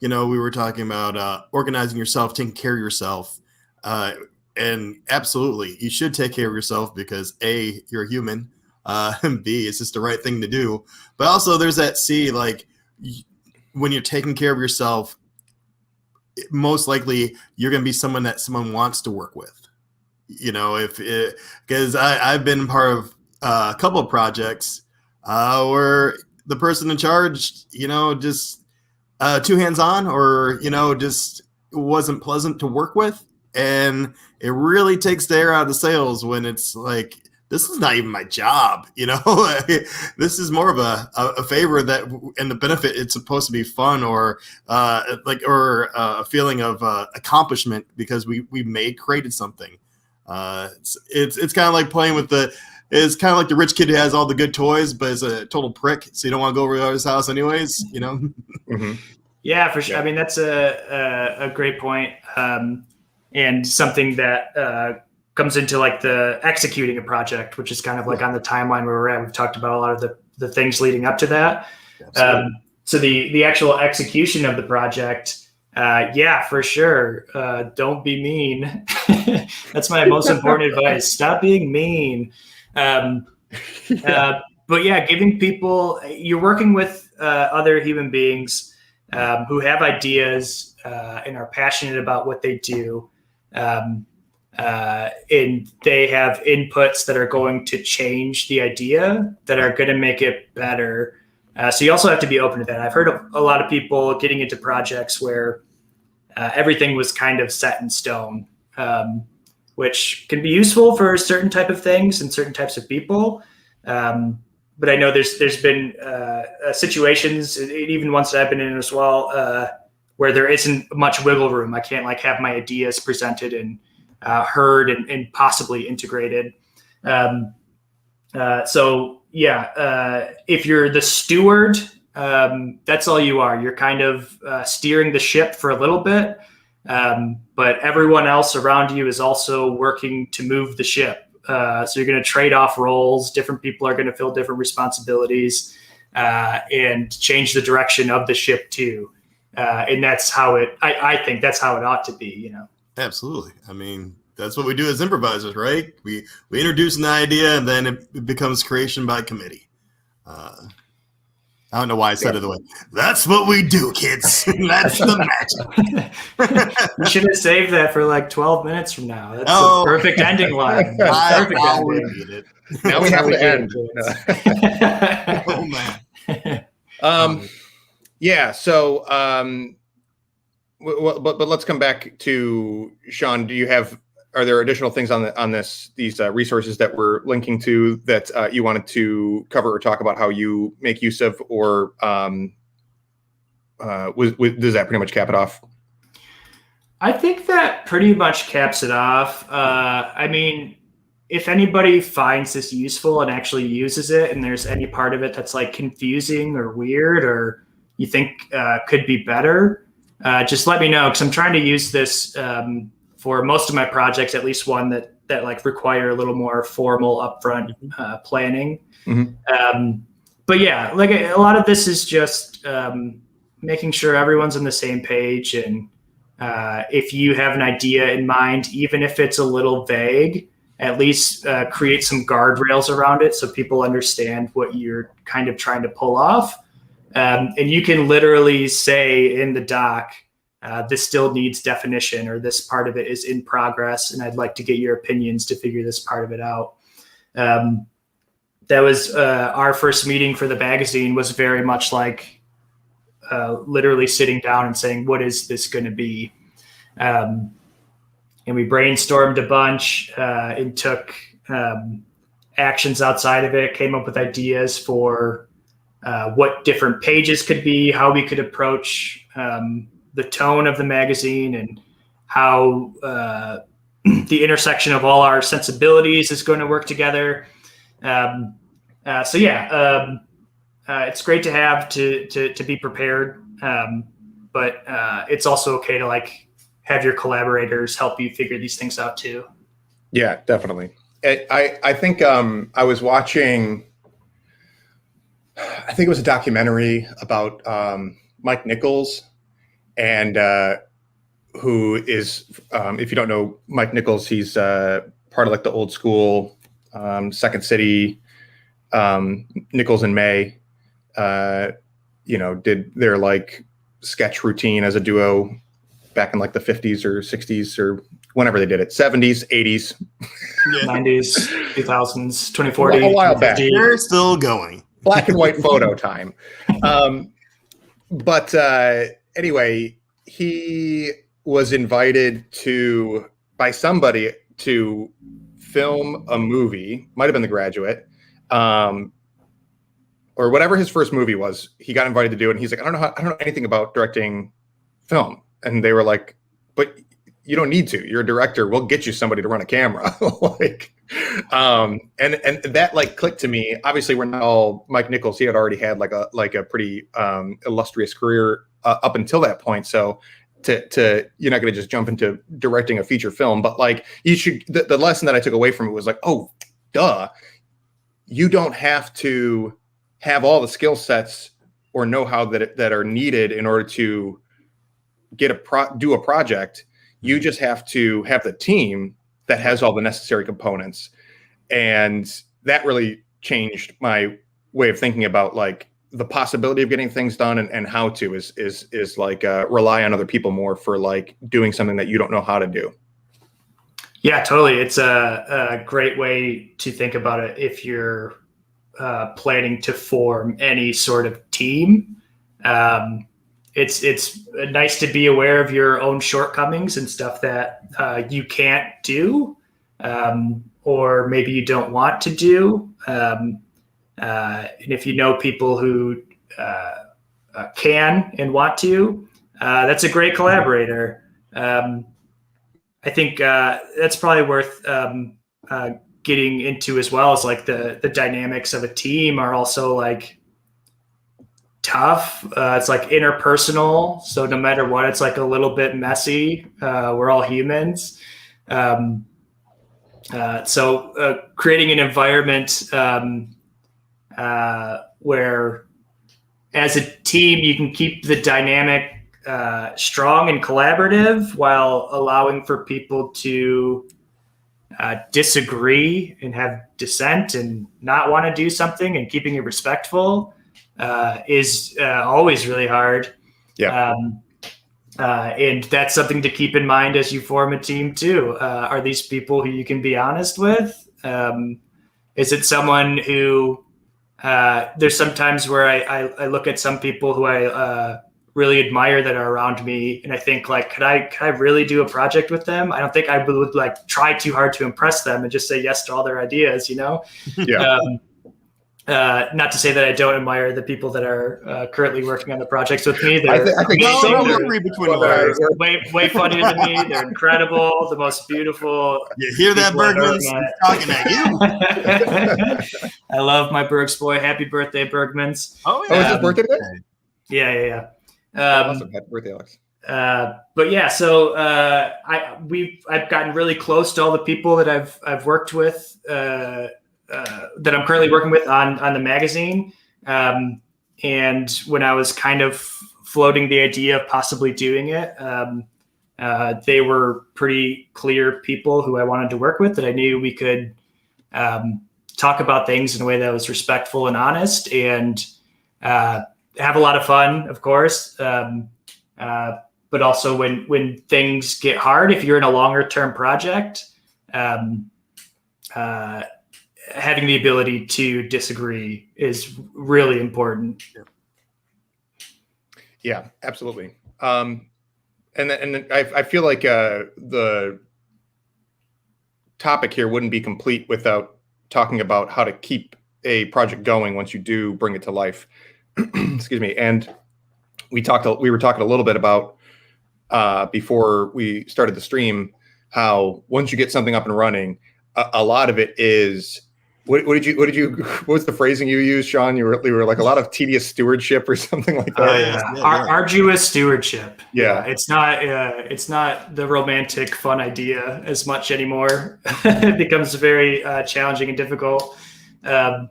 S2: we were talking about organizing yourself, taking care of yourself, and absolutely, you should take care of yourself because A, you're a human, and B, it's just the right thing to do. But also, there's that C, like when you're taking care of yourself, most likely you're going to be someone that someone wants to work with. Because I've been part of a couple of projects where the person in charge, just too hands-on, or just wasn't pleasant to work with, and it really takes the air out of the sails when it's like, this is not even my job, this is more of a favor that, and the benefit, it's supposed to be fun, or a feeling of accomplishment because we created something. It's kind of like playing with it's kind of like the rich kid who has all the good toys but is a total prick, so you don't want to go over to his house anyways,
S1: Mm-hmm.
S3: Yeah, for sure. I mean, that's a great point, and something that comes into like the executing a project, which is kind of like on the timeline where we're at. We've talked about a lot of the things leading up to that. So the actual execution of the project, for sure. Don't be mean. That's my most important advice. Stop being mean. But yeah, giving people, you're working with other human beings who have ideas and are passionate about what they do. And they have inputs that are going to change the idea, that are going to make it better. So you also have to be open to that. I've heard of a lot of people getting into projects where everything was kind of set in stone, which can be useful for certain type of things and certain types of people. But I know there's been situations, even ones that I've been in as well, where there isn't much wiggle room. I can't like have my ideas presented and heard and possibly integrated. If you're the steward, that's all you are. You're kind of steering the ship for a little bit, but everyone else around you is also working to move the ship. So you're going to trade off roles. Different people are going to fill different responsibilities and change the direction of the ship too. And that's how I think that's how it ought to be,
S2: Absolutely. I mean, that's what we do as improvisers, right? We introduce an idea and then it becomes creation by committee. I don't know why I said it the way. That's what we do, kids. That's the magic.
S3: You should have saved that for like 12 minutes from now. That's a perfect ending line.
S2: I'll repeat it.
S1: Now we have to end.
S2: Oh, man.
S1: Yeah. So, but let's come back to Shawn. Are there additional things on these resources that we're linking to that you wanted to cover or talk about how you make use of, or does that pretty much cap it off?
S3: I think that pretty much caps it off. I mean, if anybody finds this useful and actually uses it, and there's any part of it that's like confusing or weird, or you think could be better, just let me know, because I'm trying to use this for most of my projects, at least one that like require a little more formal upfront planning. Mm-hmm. But yeah, like a lot of this is just making sure everyone's on the same page. And if you have an idea in mind, even if it's a little vague, at least create some guardrails around it so people understand what you're kind of trying to pull off. And you can literally say in the doc, this still needs definition, or this part of it is in progress, and I'd like to get your opinions to figure this part of it out. That was our first meeting for the magazine, was very much like literally sitting down and saying, what is this going to be? And we brainstormed a bunch and took actions outside of it, came up with ideas for what different pages could be, how we could approach the tone of the magazine, and how the intersection of all our sensibilities is going to work together. It's great to have to be prepared, but it's also okay to like have your collaborators help you figure these things out too.
S1: Yeah, definitely. I think I was watching, I think it was a documentary about Mike Nichols, and who is, if you don't know Mike Nichols, he's part of like the old school Second City, Nichols and May, did their like sketch routine as a duo back in like the 50s or 60s or whenever they did it, 70s, 80s,
S3: 90s, 2000s, 2040.
S1: a while back.
S2: They're still going.
S1: Black and white photo time. But anyway, he was invited by somebody to film a movie, might have been The Graduate, or whatever his first movie was. He got invited to do it, and he's like, I don't know anything about directing film. And they were like, but you don't need to. You're a director. We'll get you somebody to run a camera. And that like clicked to me. Obviously, we're not all Mike Nichols. He had already had like a pretty illustrious career up until that point. So to you're not going to just jump into directing a feature film, but like you should. The lesson that I took away from it was like, oh, duh, you don't have to have all the skill sets or know-how that are needed in order to do a project. You just have to have the team that has all the necessary components. And that really changed my way of thinking about like the possibility of getting things done and how to is like rely on other people more for like doing something that you don't know how to do.
S3: Yeah, totally. It's a great way to think about it if you're planning to form any sort of team. It's nice to be aware of your own shortcomings and stuff that you can't do, or maybe you don't want to do. And if you know people who can and want to, that's a great collaborator. I think that's probably worth getting into as well. Is like the dynamics of a team are also like tough. It's like interpersonal. So no matter what, it's like a little bit messy. We're all humans. So creating an environment where as a team, you can keep the dynamic strong and collaborative while allowing for people to disagree and have dissent and not want to do something and keeping it respectful is always really hard.
S1: Yeah.
S3: And that's something to keep in mind as you form a team too. Are these people who you can be honest with? Is it someone who there's sometimes where I look at some people who I really admire that are around me, and I think like, could I really do a project with them? I don't think I would like try too hard to impress them and just say yes to all their ideas, you know?
S1: Yeah.
S3: Not to say that I don't admire the people that are currently working on the projects with me. They're
S1: I think
S3: way funnier than me. They're incredible, the most beautiful.
S2: You hear that, Bergman? Talking at you.
S3: I love my Bergs boy. Happy birthday, Bergmans.
S2: Oh,
S1: yeah. Is his birthday today?
S3: Yeah.
S1: Awesome. Happy birthday, Alex.
S3: But yeah, so I've gotten really close to all the people that I've worked with. That I'm currently working with on the magazine. And when I was kind of floating the idea of possibly doing it, they were pretty clear people who I wanted to work with, that I knew we could talk about things in a way that was respectful and honest, and have a lot of fun, of course. But also when things get hard, if you're in a longer term project, having the ability to disagree is really important.
S1: Yeah, absolutely. And I feel like the topic here wouldn't be complete without talking about how to keep a project going once you do bring it to life. Excuse me. And we were talking a little bit about before we started the stream, how once you get something up and running, a lot of it is. What was the phrasing you used, Shawn? You were like a lot of tedious stewardship or something like that.
S3: Arduous stewardship.
S1: Yeah.
S3: It's not the romantic fun idea as much anymore. It becomes very challenging and difficult. But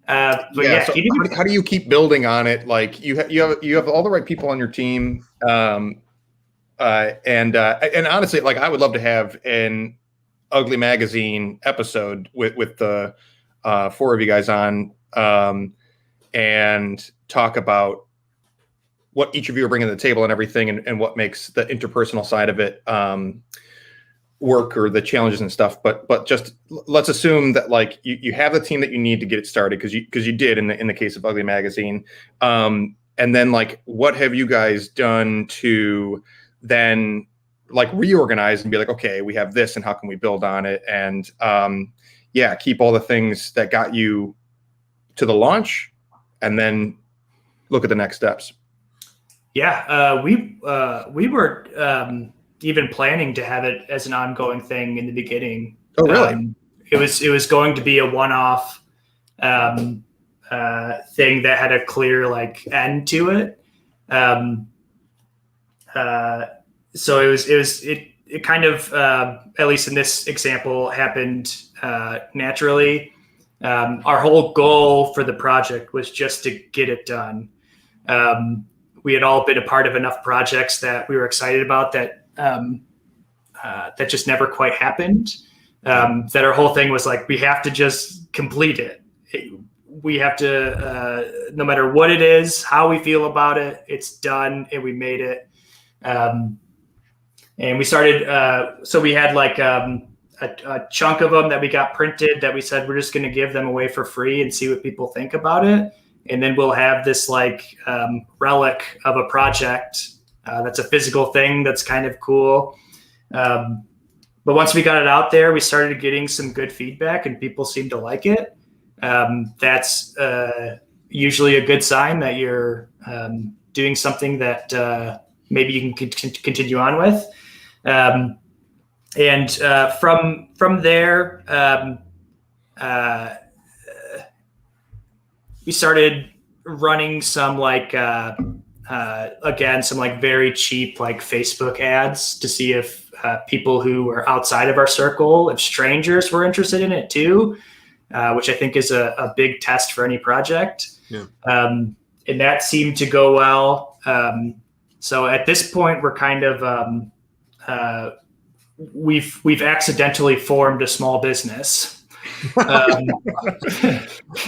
S3: yeah.
S1: So how do you keep building on it? Like you have all the right people on your team, and honestly, like I would love to have an Ugly Magazine episode with the four of you guys on, and talk about what each of you are bringing to the table and everything, and what makes the interpersonal side of it work or the challenges and stuff, but just let's assume that like you have the team that you need to get it started because you did in the case of Ugly Magazine, and then like what have you guys done to then like reorganize and be like, okay, we have this and how can we build on it, and keep all the things that got you to the launch and then look at the next steps.
S3: We were even planning to have it as an ongoing thing in the beginning.
S1: Oh, really?
S3: It was going to be a one-off thing that had a clear like end to it. So it kind of at least in this example happened naturally. Our whole goal for the project was just to get it done. We had all been a part of enough projects that we were excited about that just never quite happened. That our whole thing was like, we have to just complete it. We have to, no matter what it is, how we feel about it, it's done and we made it. And we started, so we had like a chunk of them that we got printed that we said, we're just going to give them away for free and see what people think about it. And then we'll have this like relic of a project that's a physical thing that's kind of cool. But once we got it out there, we started getting some good feedback and people seemed to like it. That's usually a good sign that you're doing something that maybe you can continue on with. From there, we started running some like again some like very cheap like Facebook ads to see if people who were outside of our circle, if strangers were interested in it too, which I think is a big test for any project. Yeah. And that seemed to go well. So at this point, we're kind of we've accidentally formed a small business.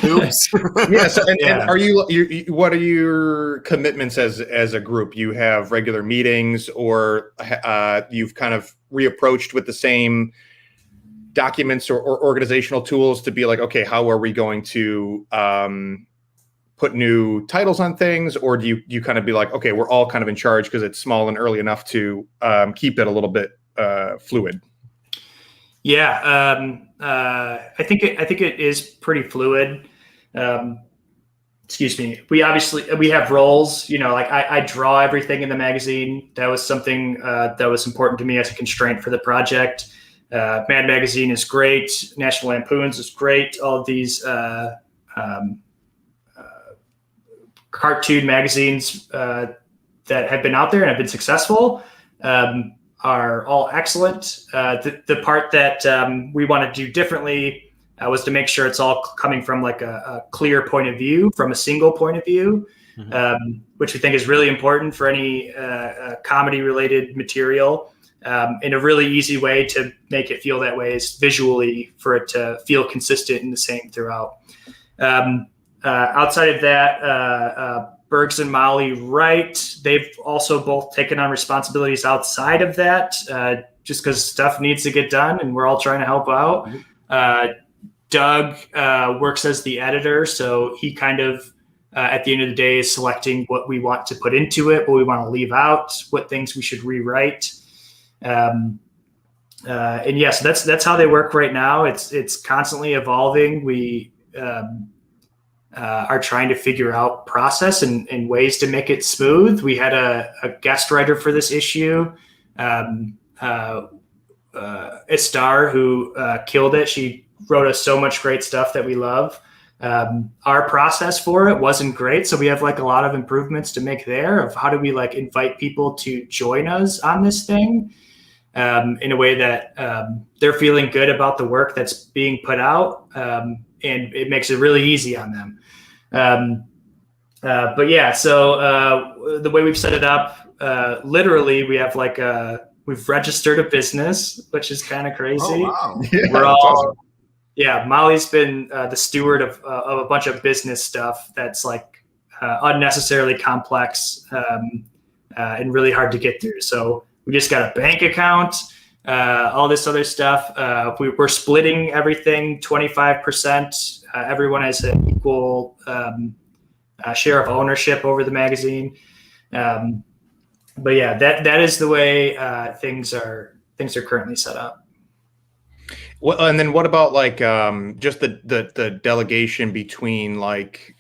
S2: Oops.
S1: And are you what are your commitments as a group? You have regular meetings, or you've kind of reapproached with the same documents or organizational tools to be like, okay, how are we going to put new titles on things, or do you kind of be like, okay, we're all kind of in charge because it's small and early enough to keep it a little bit fluid?
S3: Yeah, I think it is pretty fluid. Excuse me. We have roles. You know, like I draw everything in the magazine. That was something that was important to me as a constraint for the project. Mad Magazine is great. National Lampoon's is great. All of these cartoon magazines that have been out there and have been successful are all excellent. The part that we want to do differently was to make sure it's all coming from like a clear point of view, from a single point of view, which we think is really important for any comedy related material. And a really easy way to make it feel that way is visually for it to feel consistent and the same throughout. Outside of that, Bergs and Molly Wright, they've also both taken on responsibilities outside of that, just because stuff needs to get done and we're all trying to help out. Doug works as the editor, so he kind of, at the end of the day, is selecting what we want to put into it, what we want to leave out, what things we should rewrite. And yes, that's how they work right now. It's constantly evolving. We are trying to figure out process and ways to make it smooth. We had a guest writer for this issue, Estar, who killed it. She wrote us so much great stuff that we love. Our process for it wasn't great, so we have like a lot of improvements to make there of how do we like invite people to join us on this thing in a way that they're feeling good about the work that's being put out, and it makes it really easy on them. But yeah, so the way we've set it up, literally we have like we've registered a business, which is kind of crazy.
S2: Oh, wow.
S1: Yeah,
S3: we're all
S1: awesome.
S3: Yeah, Molly's been the steward of a bunch of business stuff that's like unnecessarily complex and really hard to get through. So we just got a bank account. all this other stuff. We're splitting everything 25%. Everyone has an equal share of ownership over the magazine. But yeah, that is the way things are currently set up.
S1: Well, and then what about like just the delegation between like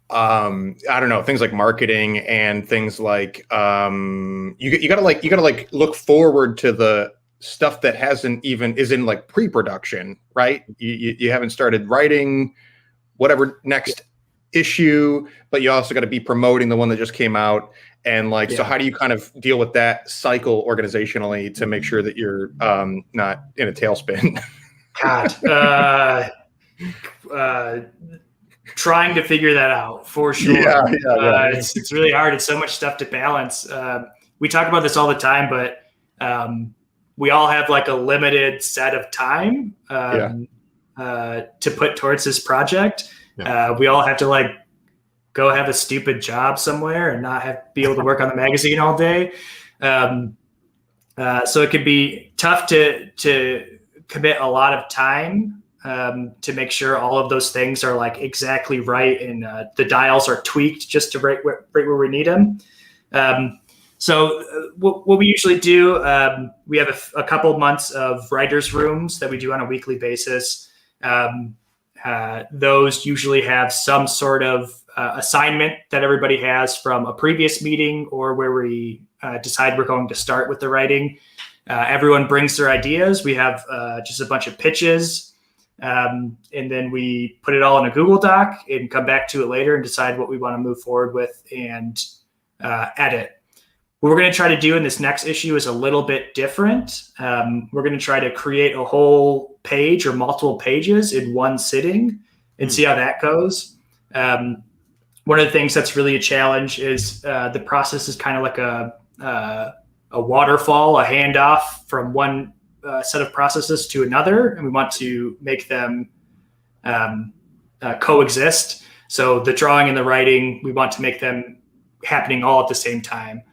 S1: I don't know, things like marketing and things like you gotta like look forward to the stuff that is in like pre-production, right? You haven't started writing whatever next issue, but you also got to be promoting the one that just came out. And like, so how do you kind of deal with that cycle organizationally to make sure that you're not in a tailspin?
S3: God, trying to figure that out for sure.
S1: Yeah.
S3: It's really hard. It's so much stuff to balance. We talk about this all the time, but we all have like a limited set of time to put towards this project. We all have to like go have a stupid job somewhere and not be able to work on the magazine all day. So it could be tough to commit a lot of time to make sure all of those things are like exactly right and the dials are tweaked just to right where we need them. So what we usually do, we have a couple months of writers' rooms that we do on a weekly basis. Those usually have some sort of assignment that everybody has from a previous meeting or where we decide we're going to start with the writing. Everyone brings their ideas. We have just a bunch of pitches, and then we put it all in a Google Doc and come back to it later and decide what we want to move forward with and edit. What we're going to try to do in this next issue is a little bit different. We're going to try to create a whole page or multiple pages in one sitting and see how that goes. One of the things that's really a challenge is the process is kind of like a waterfall, a handoff from one set of processes to another, and we want to make them coexist. So the drawing and the writing, we want to make them happening all at the same time.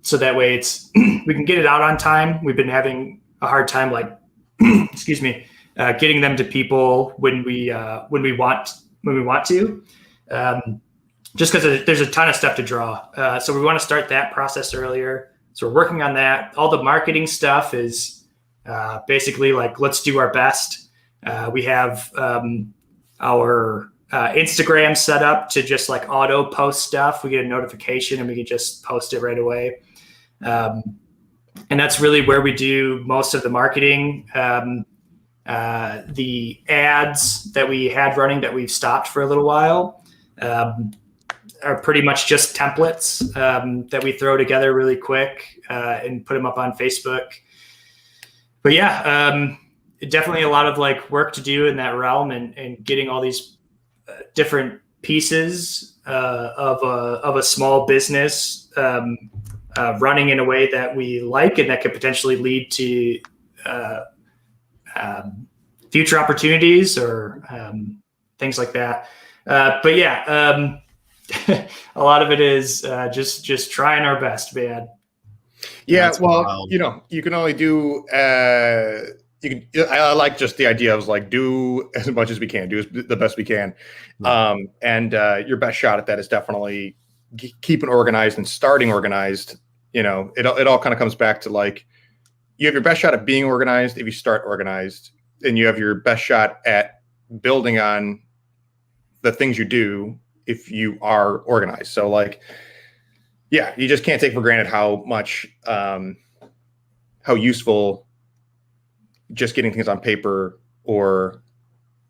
S3: So that way we can get it out on time. We've been having a hard time, like, getting them to people when we want to, just because there's a ton of stuff to draw. So we want to start that process earlier. So we're working on that. All the marketing stuff is basically like, let's do our best. We have our Instagram set up to just like auto post stuff. We get a notification and we can just post it right away. And that's really where we do most of the marketing. The ads that we had running that we've stopped for a little while are pretty much just templates that we throw together really quick and put them up on Facebook. But yeah, definitely a lot of like work to do in that realm and getting all these different pieces of a small business running in a way that we like and that could potentially lead to future opportunities or things like that. But yeah, a lot of it is just trying our best, man.
S1: Yeah,
S2: That's
S1: well,
S2: wild.
S1: you can only do. I like just the idea of like do as much as we can, do the best we can, and your best shot at that is definitely keeping organized and starting organized. It all kind of comes back to like you have your best shot at being organized if you start organized, and you have your best shot at building on the things you do if you are organized. So like, yeah, you just can't take for granted how much, how useful just getting things on paper or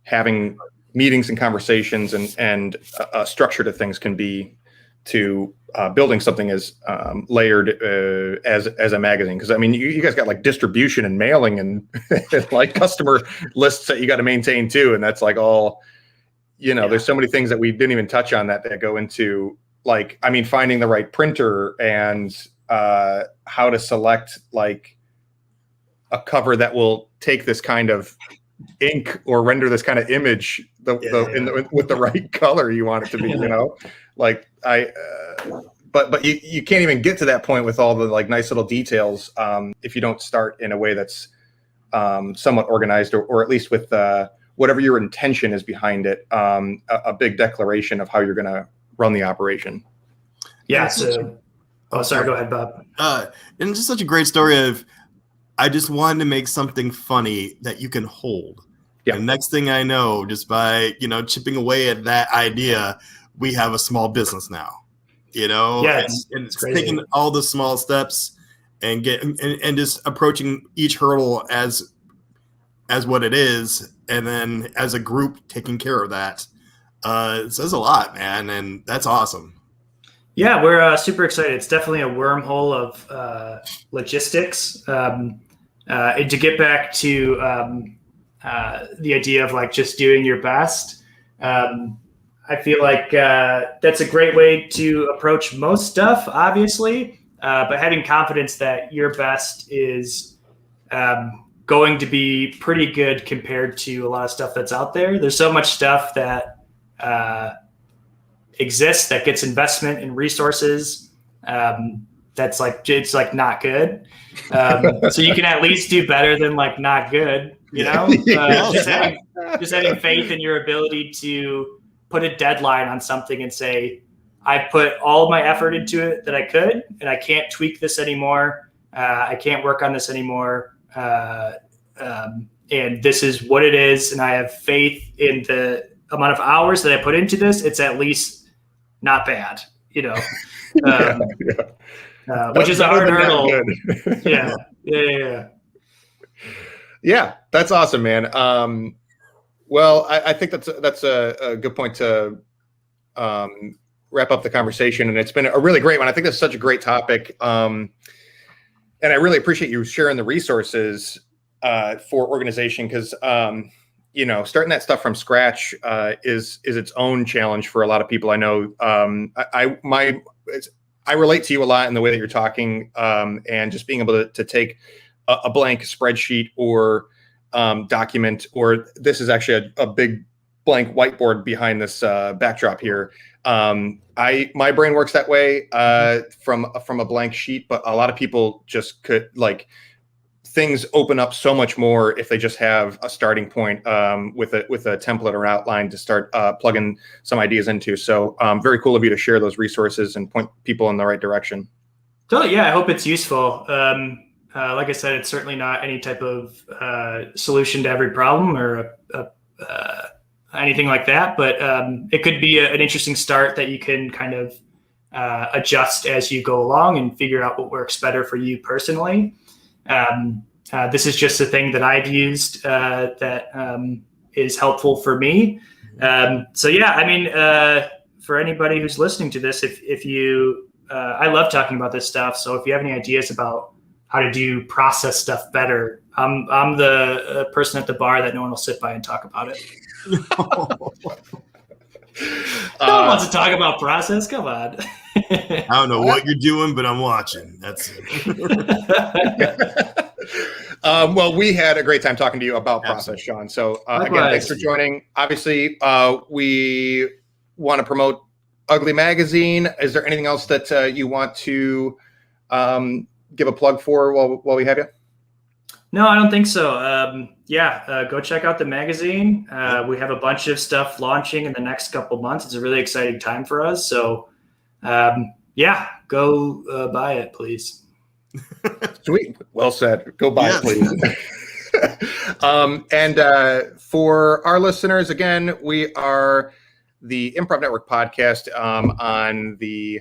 S1: having meetings and conversations and a structure to things can be to building something as layered as a magazine. Because I mean, you guys got like distribution and mailing and like customer lists that you got to maintain too, and that's like all. There's so many things that we didn't even touch on that go into like, I mean, finding the right printer and how to select like a cover that will take this kind of ink or render this kind of image with the right color you want it to be. Like but you can't even get to that point with all the like nice little details if you don't start in a way that's somewhat organized, or at least with whatever your intention is behind it, a big declaration of how you're going to run the operation.
S3: Yeah. So, sorry. Go ahead, Bob.
S2: And just such a great story of, I just wanted to make something funny that you can hold. Yeah. And next thing I know, just by, chipping away at that idea, we have a small business now,
S3: Yeah,
S2: and it's taking all the small steps and and just approaching each hurdle as what it is. And then as a group taking care of that, it says a lot, man. And that's awesome.
S3: Yeah, we're super excited. It's definitely a wormhole of logistics. And to get back to the idea of like just doing your best, I feel like that's a great way to approach most stuff, obviously, but having confidence that your best is going to be pretty good compared to a lot of stuff that's out there. There's so much stuff that exists that gets investment and resources that's like, it's like not good. So you can at least do better than like not good, just having faith in your ability to put a deadline on something and say, I put all of my effort into it that I could, and I can't tweak this anymore. I can't work on this anymore. And this is what it is. And I have faith in the amount of hours that I put into this. It's at least not bad, which is a hard hurdle.
S1: Yeah, that's awesome, man. Well, I think that's a good point to wrap up the conversation, and it's been a really great one. I think that's such a great topic, and I really appreciate you sharing the resources for organization, because starting that stuff from scratch is its own challenge for a lot of people. I know I relate to you a lot in the way that you're talking, and just being able to take a blank spreadsheet or document, or this is actually a big blank whiteboard behind this backdrop here. My brain works that way from a blank sheet, but a lot of people just could things open up so much more if they just have a starting point with a template or outline to start plugging some ideas into. So very cool of you to share those resources and point people in the right direction.
S3: So yeah, I hope it's useful. Like I said, it's certainly not any type of solution to every problem or anything like that, but it could be an interesting start that you can kind of adjust as you go along and figure out what works better for you personally. This is just a thing that I've used that is helpful for me. So yeah, I mean, for anybody who's listening to this, if you, I love talking about this stuff. So if you have any ideas about how to do process stuff better, I'm the person at the bar that no one will sit by and talk about it. No one wants to talk about process. Come on.
S2: I don't know what you're doing, but I'm watching. That's it.
S1: Well, we had a great time talking to you about process, Shawn. So again, thanks for joining. Obviously, we want to promote Ugly Magazine. Is there anything else that you want to give a plug for while we have you?
S3: No, I don't think so. Go check out the magazine. We have a bunch of stuff launching in the next couple months. It's a really exciting time for us. So, go buy it, please.
S1: Sweet. Well said. Go buy it, please. And for our listeners, again, we are the Improv Network podcast on the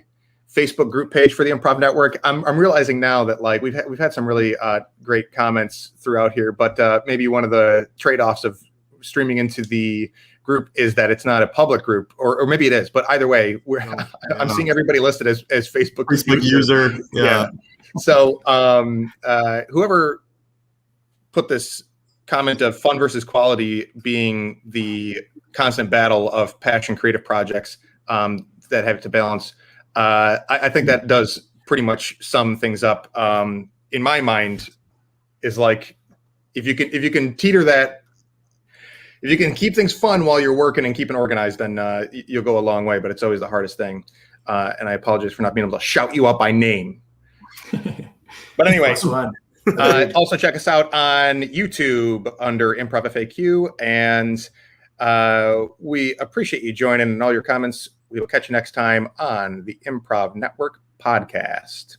S1: Facebook group page for the Improv Network. I'm realizing now that we've had some really great comments throughout here, but maybe one of the trade-offs of streaming into the group is that it's not a public group, or maybe it is. But either way, I'm seeing everybody listed as Facebook
S2: user. Yeah.
S1: So whoever put this comment of fun versus quality being the constant battle of passion creative projects that have to balance. I think that does pretty much sum things up. In my mind, is like if you can teeter that, if you can keep things fun while you're working and keeping organized, then you'll go a long way. But it's always the hardest thing. and I apologize for not being able to shout you out by name. But anyway, also check us out on YouTube under Improv FAQ, and we appreciate you joining and all your comments. We will catch you next time on the Improv Network podcast.